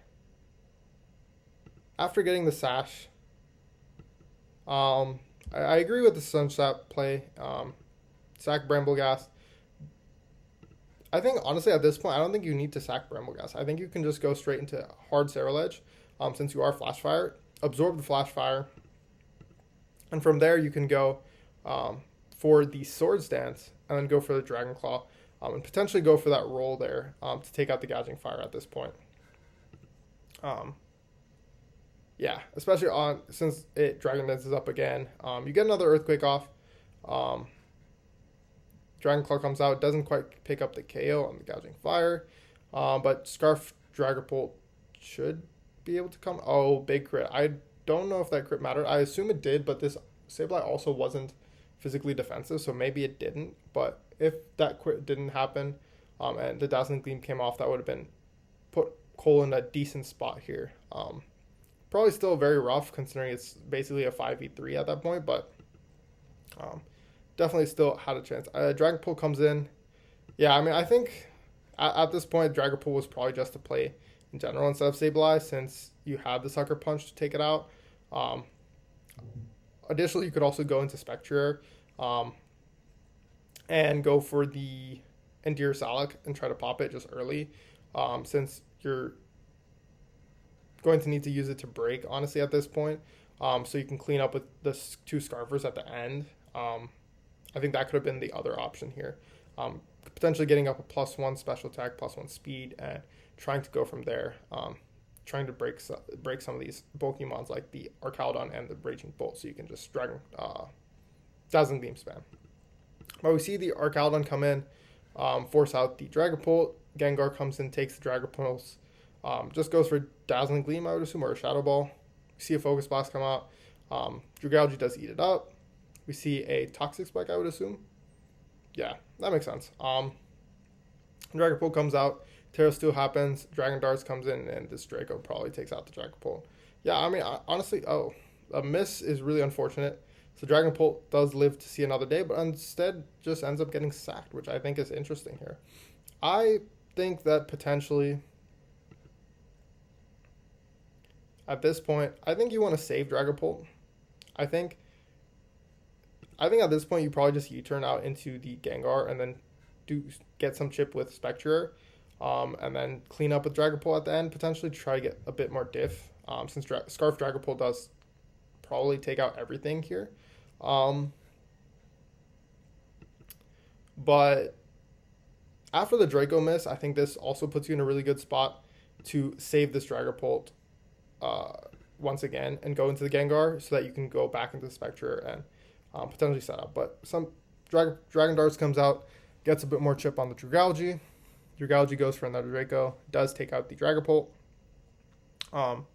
after getting the Sash, I agree with the Sunshap play, sack Brambleghast. I think, honestly, at this point, I don't think you need to sack Brambleghast. I think you can just go straight into hard Cerulege, since you are Flash Fire, absorb the Flash Fire, and from there you can go for the Swords Dance, and then go for the Dragon Claw, and potentially go for that roll there to take out the Gouging Fire at this point. Yeah, especially since it Dragon Dances up again. You get another Earthquake off. Dragon Claw comes out, doesn't quite pick up the KO on the Gouging Fire, but Scarf Dragapult should be able to come. Oh, big crit. I don't know if that crit mattered. I assume it did, but this Sableye also wasn't physically defensive, so maybe it didn't. But if that crit didn't happen and the Dazzling Gleam came off, that would have been put Cole in a decent spot here. Probably still very rough considering it's basically a 5v3 at that point, but definitely still had a chance. Dragapult comes in. Yeah, I think at this point, Dragapult was probably just to play in general instead of Sableye since you have the Sucker Punch to take it out. Additionally, you could also go into Spectre and go for the Endear Salic and try to pop it just early since you're going to need to use it to break, honestly, at this point. So you can clean up with the two Scarfers at the end. I think that could have been the other option here. Potentially getting up a +1 special attack, +1 speed, and trying to go from there. Trying to break some of these bulky mons like the Archaludon and the Raging Bolt, so you can just Dazzling Beam spam. But we see the Archaludon come in, force out the Dragapult. Gengar comes in, takes the Dragapult, just goes for Dazzling Gleam, I would assume, or a Shadow Ball. We see a Focus Blast come out. Dragalge does eat it up. We see a Toxic Spike, I would assume. Yeah, that makes sense. Dragapult comes out. Terra Steel happens. Dragon Darts comes in, and this Draco probably takes out the Dragapult. Yeah, I mean, honestly, a miss is really unfortunate. So Dragonbolt does live to see another day, but instead just ends up getting sacked, which I think is interesting here. I think that potentially at this point, I think you want to save Dragonbolt. I think I think at this point you probably just U-turn out into the Gengar and then do get some chip with Spectre, and then clean up with Dragapult at the end. Potentially try to get a bit more diff, since Scarf Dragapult does probably take out everything here. Um, but after the Draco miss, I think this also puts you in a really good spot to save this Dragapult uh, once again and go into the Gengar so that you can go back into the Spectre and potentially set up. But some Dragon Darts comes out, gets a bit more chip on the Dragalge. Dragalge goes for another Draco, does take out the Dragapult. Um,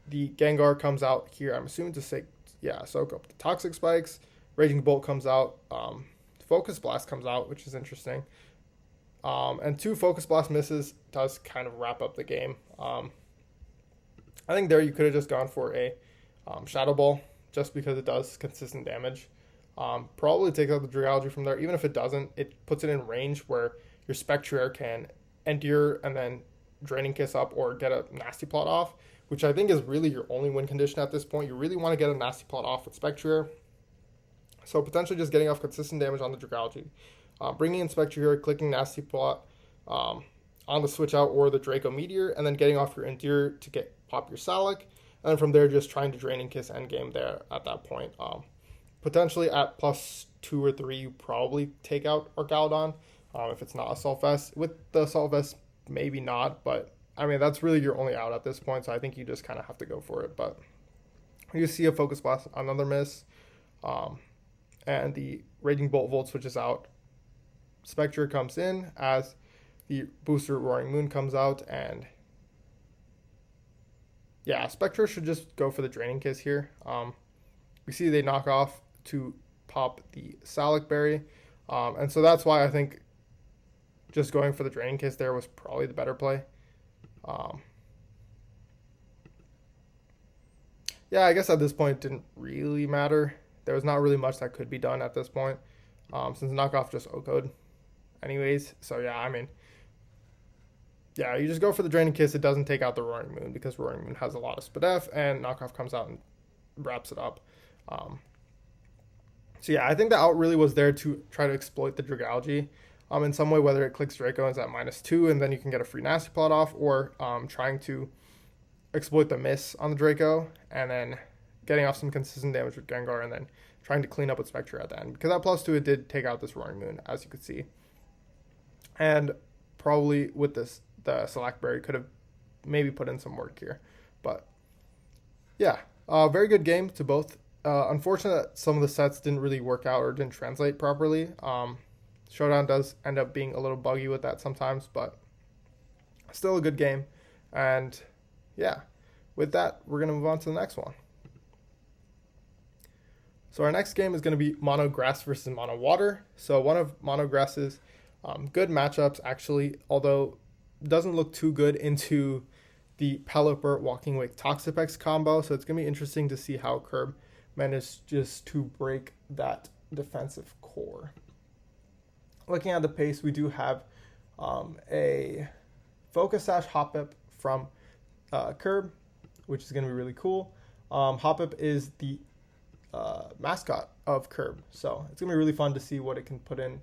the Gengar comes out here, I'm assuming to say, yeah, soak up the Toxic Spikes. Raging Bolt comes out. Focus Blast comes out, which is interesting. And two Focus Blast misses does kind of wrap up the game. I think there you could have just gone for a Shadow Ball, just because it does consistent damage. Probably take out the Dragalge from there. Even if it doesn't, it puts it in range where your Spectre can endure and then Draining Kiss up or get a Nasty Plot off, which I think is really your only win condition at this point. You really want to get a Nasty Plot off with Spectre. So potentially just getting off consistent damage on the Dragalge. Bringing in Spectre, clicking Nasty Plot on the switch out or the Draco Meteor, and then getting off your Endure to pop your Salic. And then from there, just trying to Draining Kiss endgame there at that point. Potentially at +2 or 3, you probably take out Argalodon if it's not Assault Vest. With the Assault Vest, maybe not, but I mean, that's really your only out at this point, so I think you just kind of have to go for it. But you see a Focus Blast, another miss, and the Raging Bolt Volt switches out. Spectre comes in as the booster Roaring Moon comes out, and yeah, Spectre should just go for the Draining Kiss here. We see they knock off to pop the Salic Berry, and so that's why I think just going for the Draining Kiss there was probably the better play. Yeah, I guess at this point it didn't really matter. There was not really much that could be done at this point, since knockoff just O-code anyways. So yeah, I mean, yeah, you just go for the Draining Kiss. It doesn't take out the Roaring Moon because Roaring Moon has a lot of Spadef, and knockoff comes out and wraps it up. So yeah, I think the out really was there to try to exploit the Dragalge in some way, whether it clicks Draco and is at -2 and then you can get a free Nasty Plot off, or trying to exploit the miss on the Draco and then getting off some consistent damage with Gengar and then trying to clean up with Spectre at the end. Because that +2, it did take out this Roaring Moon, as you could see. And probably with this, the Select Berry could have maybe put in some work here. But yeah, very good game to both. Unfortunate that some of the sets didn't really work out or didn't translate properly. Showdown does end up being a little buggy with that sometimes, but still a good game. And yeah, with that, we're going to move on to the next one. So our next game is going to be Mono Grass versus Mono Water. So one of Mono Grass's good matchups, actually, although doesn't look too good into the Pelipper Walking Wake Toxapex combo. So it's going to be interesting to see how Curb manages to break that defensive core. Looking at the pace, we do have a Focus Sash Hoppip from Curb, which is going to be really cool. Hoppip is the mascot of Curb, so it's going to be really fun to see what it can put in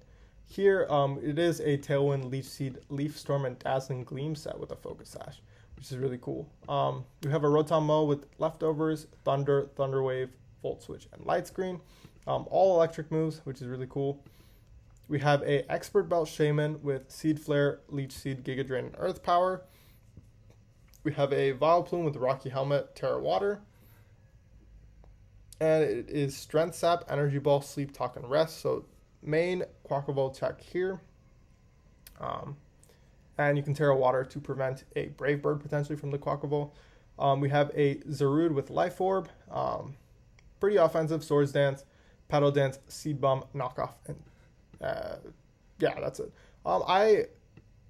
here. It is a Tailwind, Leech Seed, Leaf Storm, and Dazzling Gleam set with a Focus Sash, which is really cool. We have a Rotom Mow with Leftovers, Thunder, Thunder Wave, Volt Switch, and Light Screen. All electric moves, which is really cool. We have a Expert Belt Shaman with Seed Flare, Leech Seed, Giga Drain, and Earth Power. We have a Vileplume with Rocky Helmet, Terra Water. And it is Strength Sap, Energy Ball, Sleep, Talk, and Rest. So main Quackable check here. And you can Terra Water to prevent a Brave Bird potentially from the Quackable. We have a Zarude with Life Orb. Pretty offensive. Swords Dance, Petal Dance, Seed Bomb, Knockoff, and yeah, that's it. I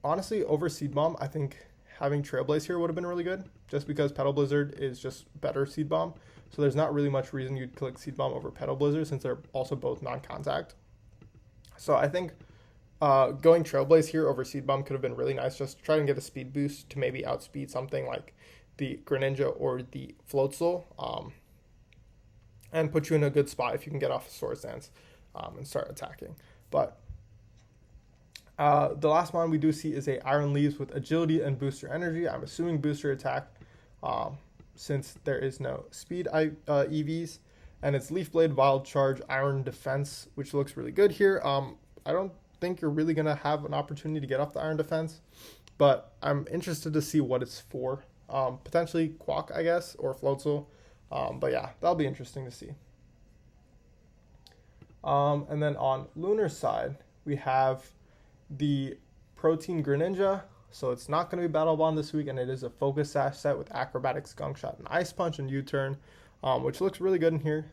honestly, over Seed Bomb, I think having Trailblaze here would have been really good, just because Petal Blizzard is just better Seed Bomb. So there's not really much reason you'd click Seed Bomb over Petal Blizzard since they're also both non-contact. So I think going Trailblaze here over Seed Bomb could have been really nice, just to try and get a speed boost to maybe outspeed something like the Greninja or the Floatzel, and put you in a good spot if you can get off a Swords Dance and start attacking. But the last one we do see is a Iron Leaves with Agility and Booster Energy. I'm assuming Booster Attack, since there is no Speed EVs. And it's Leaf Blade, Wild Charge, Iron Defense, which looks really good here. I don't think you're really going to have an opportunity to get off the Iron Defense, but I'm interested to see what it's for. Potentially Quack, I guess, or Floatzel. But yeah, that'll be interesting to see. And then on Lunar's side, we have the Protein Greninja. So it's not going to be Battle Bond this week, and it is a Focus Sash set with Acrobatics, Gunk Shot, and Ice Punch and U-Turn, which looks really good in here.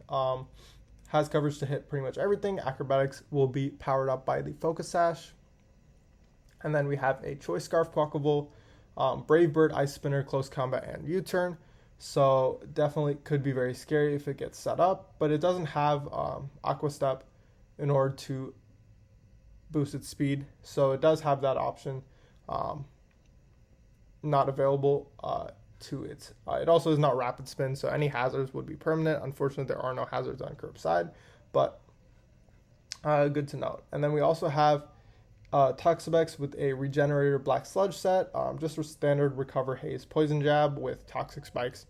Has coverage to hit pretty much everything. Acrobatics will be powered up by the Focus Sash. And then we have a Choice Scarf Quackable, Brave Bird, Ice Spinner, Close Combat, and U-Turn. So definitely could be very scary if it gets set up, but it doesn't have Aqua Step in order to boost its speed. So it does have that option not available to it. It also is not Rapid Spin, so any hazards would be permanent. Unfortunately, there are no hazards on Curb's side, but good to note. And then we also have Toxapex with a Regenerator Black Sludge set, just for standard Recover Haze Poison Jab with Toxic Spikes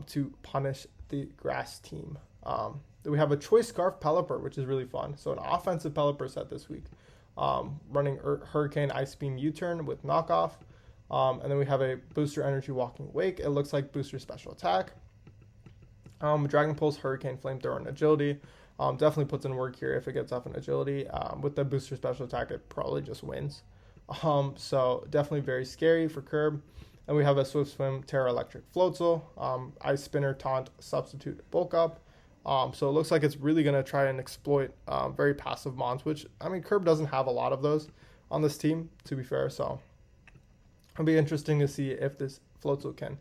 to punish the grass team. Then we have a Choice Scarf Pelipper, which is really fun. So an offensive Pelipper set this week, running Hurricane, Ice Beam, U-Turn with Knockoff. And then we have a Booster Energy Walking Wake. It looks like Booster Special Attack. Dragon Pulse, Hurricane, Flamethrower, and Agility. Definitely puts in work here if it gets up in Agility. With the Booster Special Attack, it probably just wins. So definitely very scary for Curb. And we have a Swift Swim, Terra Electric, Floatzel, Ice Spinner, Taunt, Substitute, Bulk Up. So it looks like it's really going to try and exploit very passive mons, which, I mean, Curb doesn't have a lot of those on this team, to be fair. So it'll be interesting to see if this Floatzel can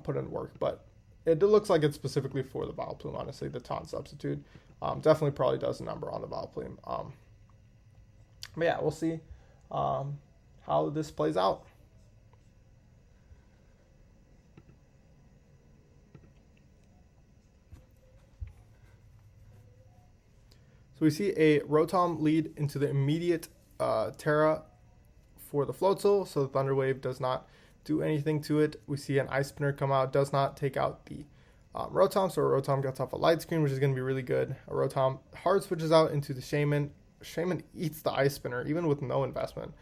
put in work. But it looks like it's specifically for the Vileplume, honestly, the Taunt Substitute. Definitely probably does a number on the Vileplume. But yeah, we'll see how this plays out. So we see a Rotom lead into the immediate Terra for the Floatzel, so the Thunder Wave does not do anything to it. We see an Ice Spinner come out, does not take out the Rotom, so a Rotom gets off a Light Screen, which is going to be really good. A Rotom hard switches out into the Shaman. Shaman eats the Ice Spinner, even with no investment.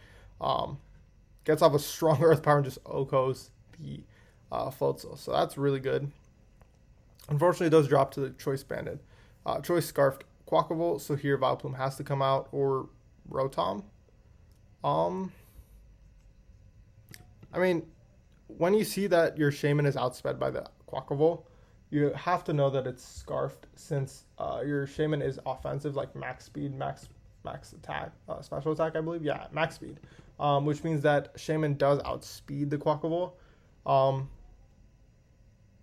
Gets off a strong Earth Power and just OHKOs the Floatzel, so that's really good. Unfortunately, it does drop to the Choice Banded. Choice Scarfed Quackable, so here Vileplume has to come out, or Rotom. I mean, when you see that your Shaman is outsped by the Quackable, you have to know that it's Scarfed, since your Shaman is offensive, like max speed, max attack, special attack, I believe. Yeah, max speed, which means that Shaman does outspeed the Quackable.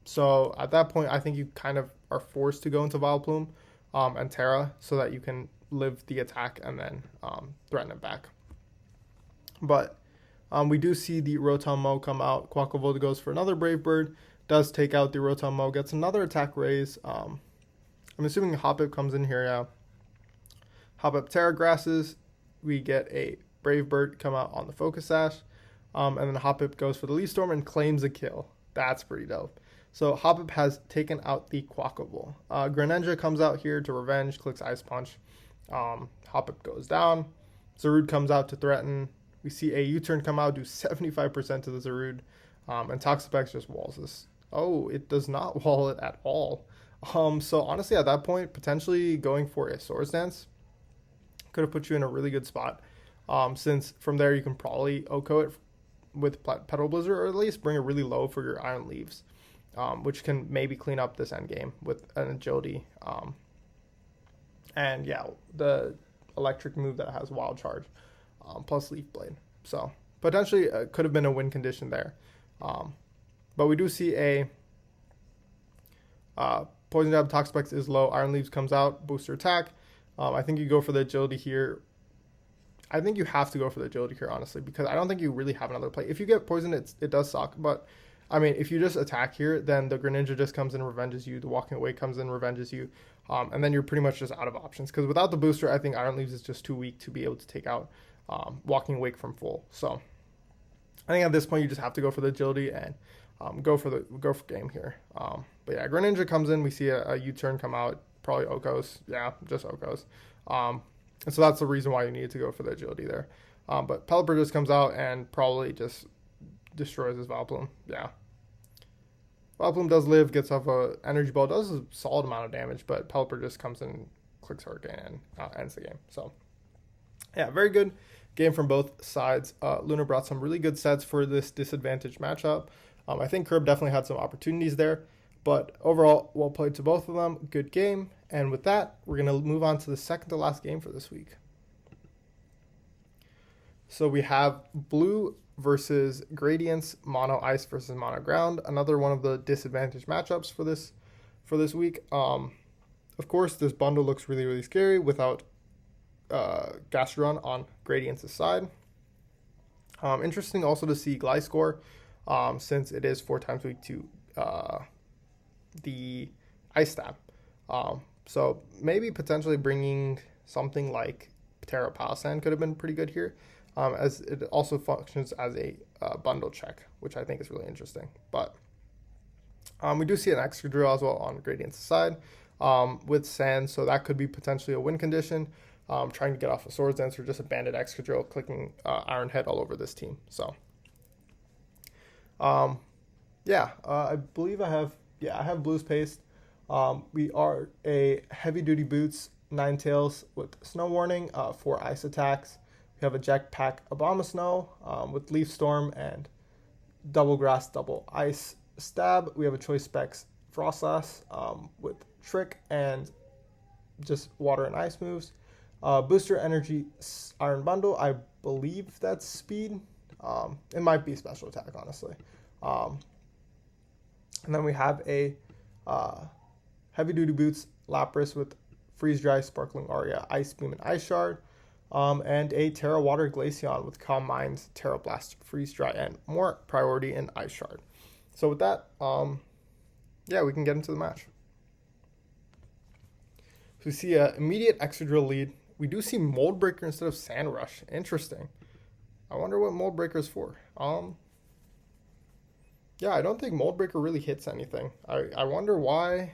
So at that point, I think you kind of are forced to go into Vileplume and Terra so that you can live the attack and then threaten it back. But we do see the Rotom Mo come out. Quackable goes for another Brave Bird, does take out the Rotom Mo, gets another attack raise. I'm assuming Hoppip comes in here, yeah. Hoppip Terra Grasses, we get a Brave Bird come out on the Focus Sash, and then Hoppip goes for the Leaf Storm and claims a kill. That's pretty dope. So Hoppip has taken out the Quackable. Greninja comes out here to revenge, clicks Ice Punch. Hoppip goes down. Zarude comes out to threaten. We see a U-Turn come out, do 75% to the Zarude, and Toxapex just walls this. Oh, it does not wall it at all. So honestly, at that point, potentially going for a Swords Dance could have put you in a really good spot, since from there you can probably OHKO it with Petal Blizzard, or at least bring it really low for your Iron Leaves, which can maybe clean up this end game with an Agility. And yeah, the electric move that has Wild Charge, plus Leaf Blade. So potentially could have been a win condition there. But we do see a Poison Jab, Toxapex is low, Iron Leaves comes out, booster attack. I think you go for the agility here. I think you have to go for the agility here, honestly, because I don't think you really have another play. If you get poisoned, it does suck, but I mean, if you just attack here, then the Greninja just comes in and revenges you, the Walking Away comes in and revenges you, and then you're pretty much just out of options, because without the booster, I think Iron Leaves is just too weak to be able to take out Walking Awake from full. So I think at this point, you just have to go for the agility and go for game here. But yeah, Greninja comes in, we see a U-turn come out, probably Okos. Yeah, just Okos. And so that's the reason why you need to go for the agility there. But Pelipper just comes out and probably just destroys his Vileplume. Yeah. Vileplume does live, gets off a energy ball, does a solid amount of damage, but Pelipper just comes in, clicks Hurricane, and ends the game. So yeah, very good game from both sides. Luna brought some really good sets for this disadvantaged matchup. I think Curb definitely had some opportunities there, but overall, well played to both of them. Good game. And with that, we're going to move on to the second to last game for this week. So we have Blue versus Gradients, Mono Ice versus Mono Ground. Another one of the disadvantaged matchups for this week. Of course, this bundle looks really, really scary without Gastrodon on Gradients' side. Interesting also to see Gliscor, since it is 4 times weak to the Ice Stab. So maybe potentially bringing something like Terra Palisand could have been pretty good here, as it also functions as a bundle check, which I think is really interesting. But we do see an Excadrill as well on Gradient's side with Sand, so that could be potentially a win condition. Trying to get off a Swords Dance or just a Banded Excadrill clicking Iron Head all over this team. So I believe I have Blue's Paste. We are a Heavy Duty Boots, Ninetales with Snow Warning, 4 Ice attacks. We have a Jetpack Abomasnow with Leaf Storm and Double Grass, Double Ice Stab. We have a Choice Specs Frostlass with Trick and just Water and Ice moves. Booster Energy Iron Bundle, I believe that's speed. It might be special attack, honestly. And then we have a Heavy Duty Boots Lapras with Freeze Dry, Sparkling Aria, Ice Beam, and Ice Shard. And a Terra Water Glaceon with Calm Minds, Terra Blast, Freeze Dry, and more priority in Ice Shard. So with that, we can get into the match. So we see an immediate Excadrill lead. We do see Mold Breaker instead of Sand Rush. Interesting. I wonder what Mold Breaker is for. I don't think Mold Breaker really hits anything. I wonder why.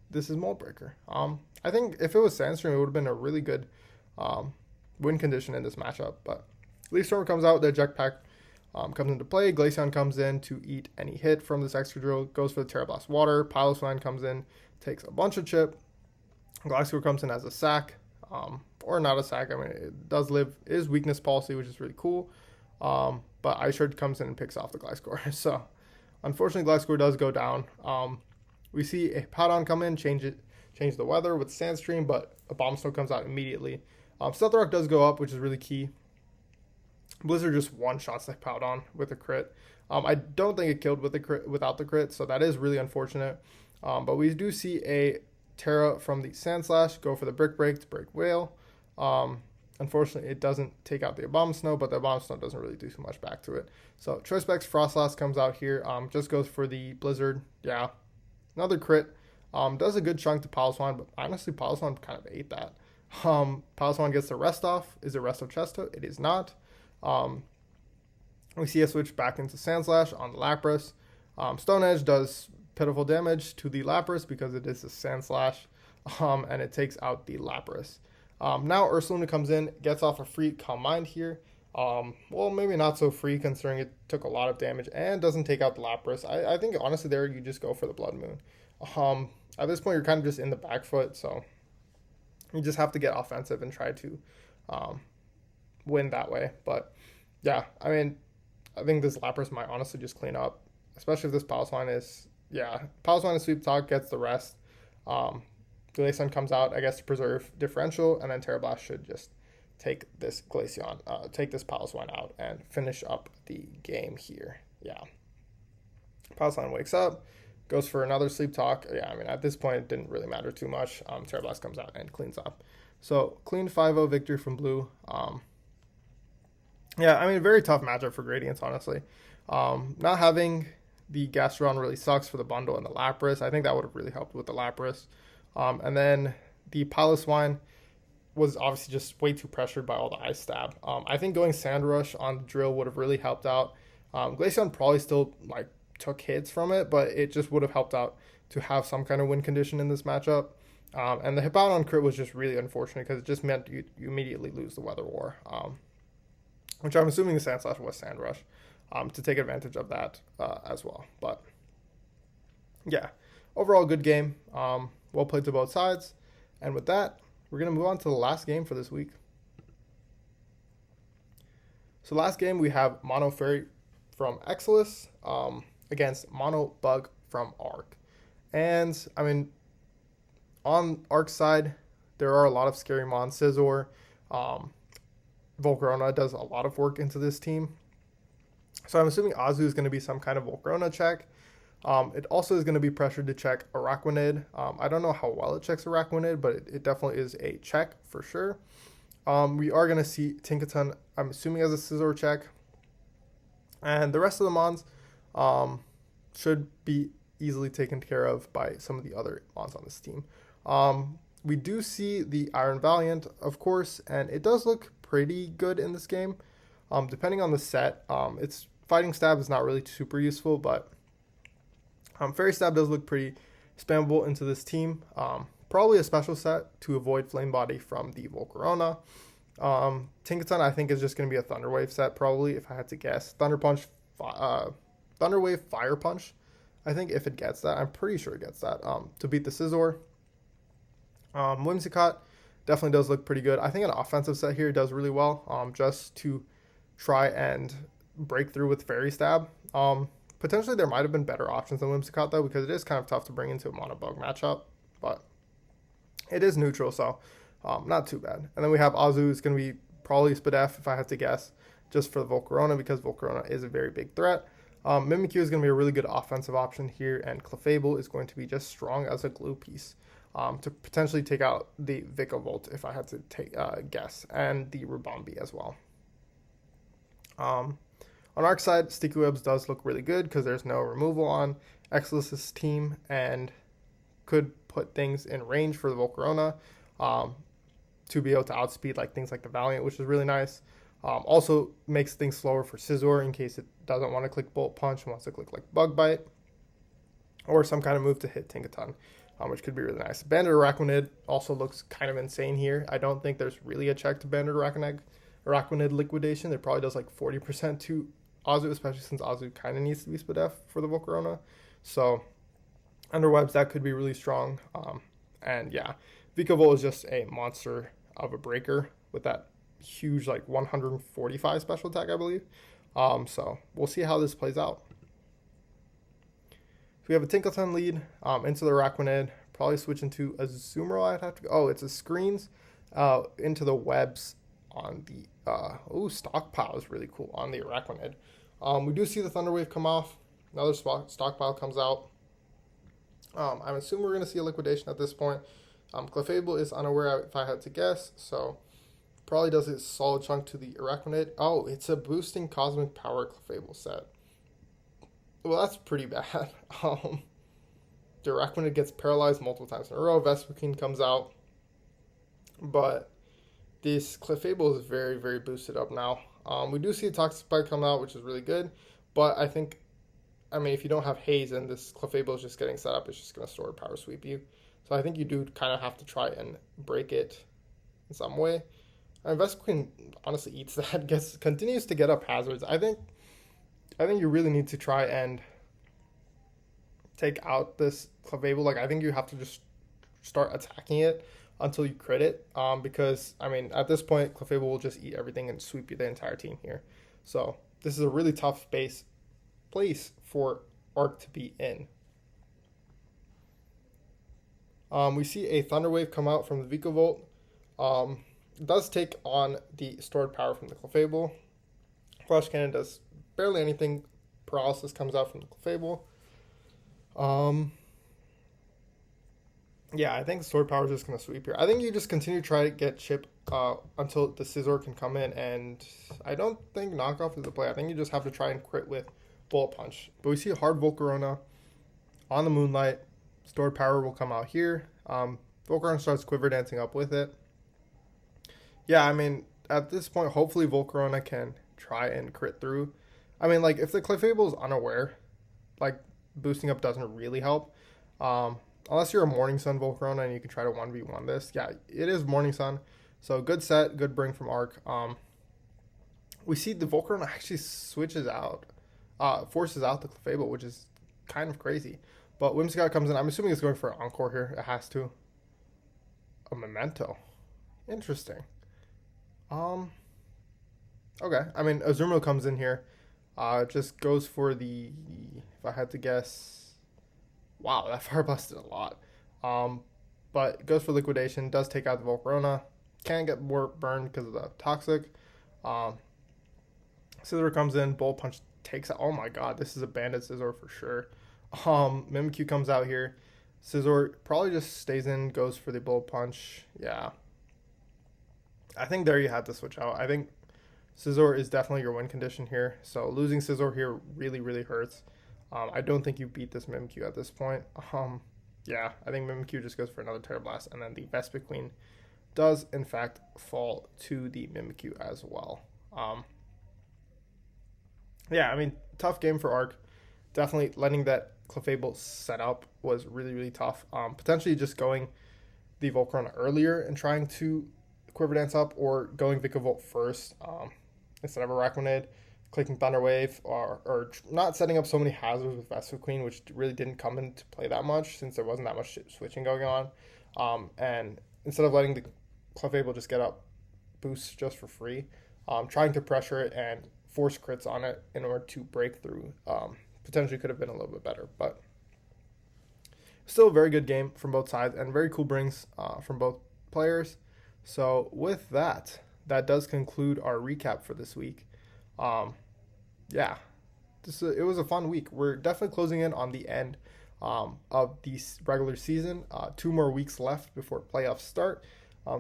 This is Mold Breaker. I think if it was Sandstream, it would have been a really good win condition in this matchup. But Leaf Storm comes out, the Jetpack comes into play. Glaceon comes in to eat any hit from this Excadrill, goes for the Terra Blast Water. Piloswine comes in, takes a bunch of chip. Gliscor comes in as a sack, or not a sack. I mean, it does live, is weakness policy, which is really cool. But Ice Shard comes in and picks off the Gliscor. So, unfortunately, Gliscor does go down. We see a Powdon come in, change the weather with Sandstream, but a Bombsnow comes out immediately. Stealth Rock does go up, which is really key. Blizzard just one-shots the Powdon with a crit. I don't think it killed without the crit, so that is really unfortunate. But we do see a Terra from the Sand Slash go for the Brick Break to break Whale. Unfortunately, it doesn't take out the Abomasnow, but the Abomasnow doesn't really do too much back to it. So Choice Specs Frostlass comes out here, just goes for the Blizzard. Yeah, another crit. Does a good chunk to Piloswine, but honestly, Piloswine kind of ate that. Piloswine gets the rest off. Is it rest of Chesto? It is not. We see a switch back into Sandslash on the Lapras. Stone Edge does pitiful damage to the Lapras because it is a Sandslash, and it takes out the Lapras. Now Ursaluna comes in, gets off a free Calm Mind here. Well, maybe not so free considering it took a lot of damage and doesn't take out the Lapras. I think honestly there you just go for the Blood Moon. At this point you're kind of just in the back foot, so you just have to get offensive and try to win that way. But yeah, I mean, I think this Lapras might honestly just clean up, especially if this Piloswine is, Piloswine is Sweep Talk, gets the rest. Glaceon comes out, I guess, to preserve differential, and then Terra Blast should just take this take this Paliswine out and finish up the game here. Yeah. Paliswine wakes up, goes for another sleep talk. Yeah, I mean, at this point, it didn't really matter too much. Terra Blast comes out and cleans up. So, clean 5-0 victory from blue. Yeah, I mean, very tough matchup for Gradients, honestly. Not having the Gastrodon really sucks for the bundle and the Lapras. I think that would have really helped with the Lapras. And then the Paliswine was obviously just way too pressured by all the Ice Stab. I think going Sand Rush on the Drill would have really helped out. Glaceon probably still took hits from it, but it just would have helped out to have some kind of win condition in this matchup. And the Hippowdon crit was just really unfortunate because it just meant you immediately lose the Weather War, which I'm assuming the Sand Slash was Sand Rush to take advantage of that as well. But yeah, overall good game. Well played to both sides. And with that, we're going to move on to the last game for this week. So last game, we have Mono Fairy from Exilus against Mono Bug from Arc. And, I mean, on Arc's side, there are a lot of scary mons. Scizor, Volcarona does a lot of work into this team. So I'm assuming Azu is going to be some kind of Volcarona check. It also is going to be pressured to check Araquanid. I don't know how well it checks Araquanid, but it definitely is a check for sure. We are going to see Tinkaton, I'm assuming, as a Scizor check. And the rest of the mons should be easily taken care of by some of the other mons on this team. We do see the Iron Valiant, of course, and it does look pretty good in this game. Depending on the set, its Fighting Stab is not really super useful, but Fairy Stab does look pretty spammable into this team. Probably a special set to avoid Flame Body from the Volcarona. Tinkaton, I think, is just going to be a Thunder Wave set, probably, if I had to guess. Thunder Wave, Fire Punch, I think, if it gets that. I'm pretty sure it gets that, to beat the Scizor. Whimsicott definitely does look pretty good. I think an offensive set here does really well, just to try and break through with Fairy Stab. Potentially there might have been better options than Whimsicott, though, because it is kind of tough to bring into a Monobug matchup, but it is neutral, so not too bad. And then we have Azu, is going to be probably Spadef, if I had to guess, just for the Volcarona, because Volcarona is a very big threat. Mimikyu is going to be a really good offensive option here, and Clefable is going to be just strong as a glue piece to potentially take out the Vikavolt, if I had to guess, and the Rubombi as well. On our side, Sticky Webs does look really good because there's no removal on Exilus's team and could put things in range for the Volcarona to be able to outspeed things like the Valiant, which is really nice. Also makes things slower for Scizor in case it doesn't want to click Bolt Punch and wants to click Bug Bite or some kind of move to hit Tinkaton, which could be really nice. Banded Araquanid also looks kind of insane here. I don't think there's really a check to Banded Araquanid liquidation. It probably does 40% to Azu, especially since Azu kind of needs to be Spadef for the Volcarona. So Underwebs, that could be really strong. And yeah, Vikavolt is just a monster of a breaker with that huge 145 special attack, I believe. So we'll see how this plays out. So we have a Tinkaton lead into the Araquanid. Probably switch into a Azumarill, I'd have to go. Oh, it's a Screens into the webs on the Stockpile is really cool on the Araquanid. We do see the Thunder Wave come off. Another Stockpile comes out. I'm assuming we're going to see a liquidation at this point. Clefable is unaware if I had to guess, so probably does a solid chunk to the Araquanid. Oh, it's a boosting Cosmic Power Clefable set. Well, that's pretty bad. The Araquanid gets paralyzed multiple times in a row. Vespiquen comes out, but this Clefable is very, very boosted up now. We do see a Toxic Spike come out, which is really good. But I think, if you don't have Haze and this Clefable is just getting set up, it's just going to store Power Sweep you. So I think you do kind of have to try and break it in some way. Vespiquen honestly eats that, continues to get up hazards. I think you really need to try and take out this Clefable. I think you have to just start attacking it until you crit it, because, at this point, Clefable will just eat everything and sweep you the entire team here. So this is a really tough place for Arc to be in. We see a Thunder Wave come out from the Vikavolt. does take on the stored power from the Clefable. Flash Cannon does barely anything. Paralysis comes out from the Clefable. Um, yeah, I think stored power is just going to sweep here. I think you just continue to try to get chip until the Scizor can come in, and I don't think knockoff is the play. I think you just have to try and crit with Bullet Punch. But we see hard Volcarona on the Moonlight. Stored power will come out here. Volcarona starts quiver dancing up with it. Yeah, I mean, at this point, hopefully Volcarona can try and crit through. I mean, like, if the Clefable is unaware, like, boosting up doesn't really help. Unless you're a Morning Sun Volcarona and you can try to 1v1 this. Yeah, it is Morning Sun. So, good set, good bring from Arc. We see the Volcarona actually switches out, forces out the Clefable, which is kind of crazy. But Whimsicott comes in. I'm assuming it's going for an Encore here. It has to. A Memento. Interesting. Okay. I mean, Azumarill comes in here. Just goes for the, if I had to guess, wow, that Fire Blasted a lot. But goes for Liquidation, does take out the Volcarona. Can get more burned because of the Toxic. Scizor comes in, Bullet Punch takes out, oh my god, this is a Bandit Scizor for sure. Mimikyu comes out here. Scizor probably just stays in, goes for the Bullet Punch. Yeah. I think there you have to switch out. I think Scizor is definitely your win condition here. So losing Scizor here really, really hurts. I don't think you beat this Mimikyu at this point. Yeah, I think Mimikyu just goes for another Terra Blast, and then the Vespiquen does, in fact, fall to the Mimikyu as well. Yeah, I mean, tough game for Arc. Definitely letting that Clefable set up was really, really tough. Potentially just going the Volcarona earlier and trying to Quiver Dance up, or going Vikavolt first instead of a Araquanid, clicking Thunder Wave, or not setting up so many hazards with Vespiquen, which really didn't come into play that much since there wasn't that much switching going on. And instead of letting the Clefable just get up boosts just for free, trying to pressure it and force crits on it in order to break through, potentially could have been a little bit better. But still a very good game from both sides, and very cool brings from both players. So with that does conclude our recap for this week. Yeah, it was a fun week. We're definitely closing in on the end of the regular season. 2 more weeks left before playoffs start,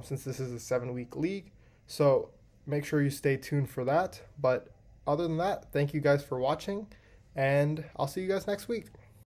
since this is a 7-week league. So make sure you stay tuned for that. But other than that, thank you guys for watching, and I'll see you guys next week.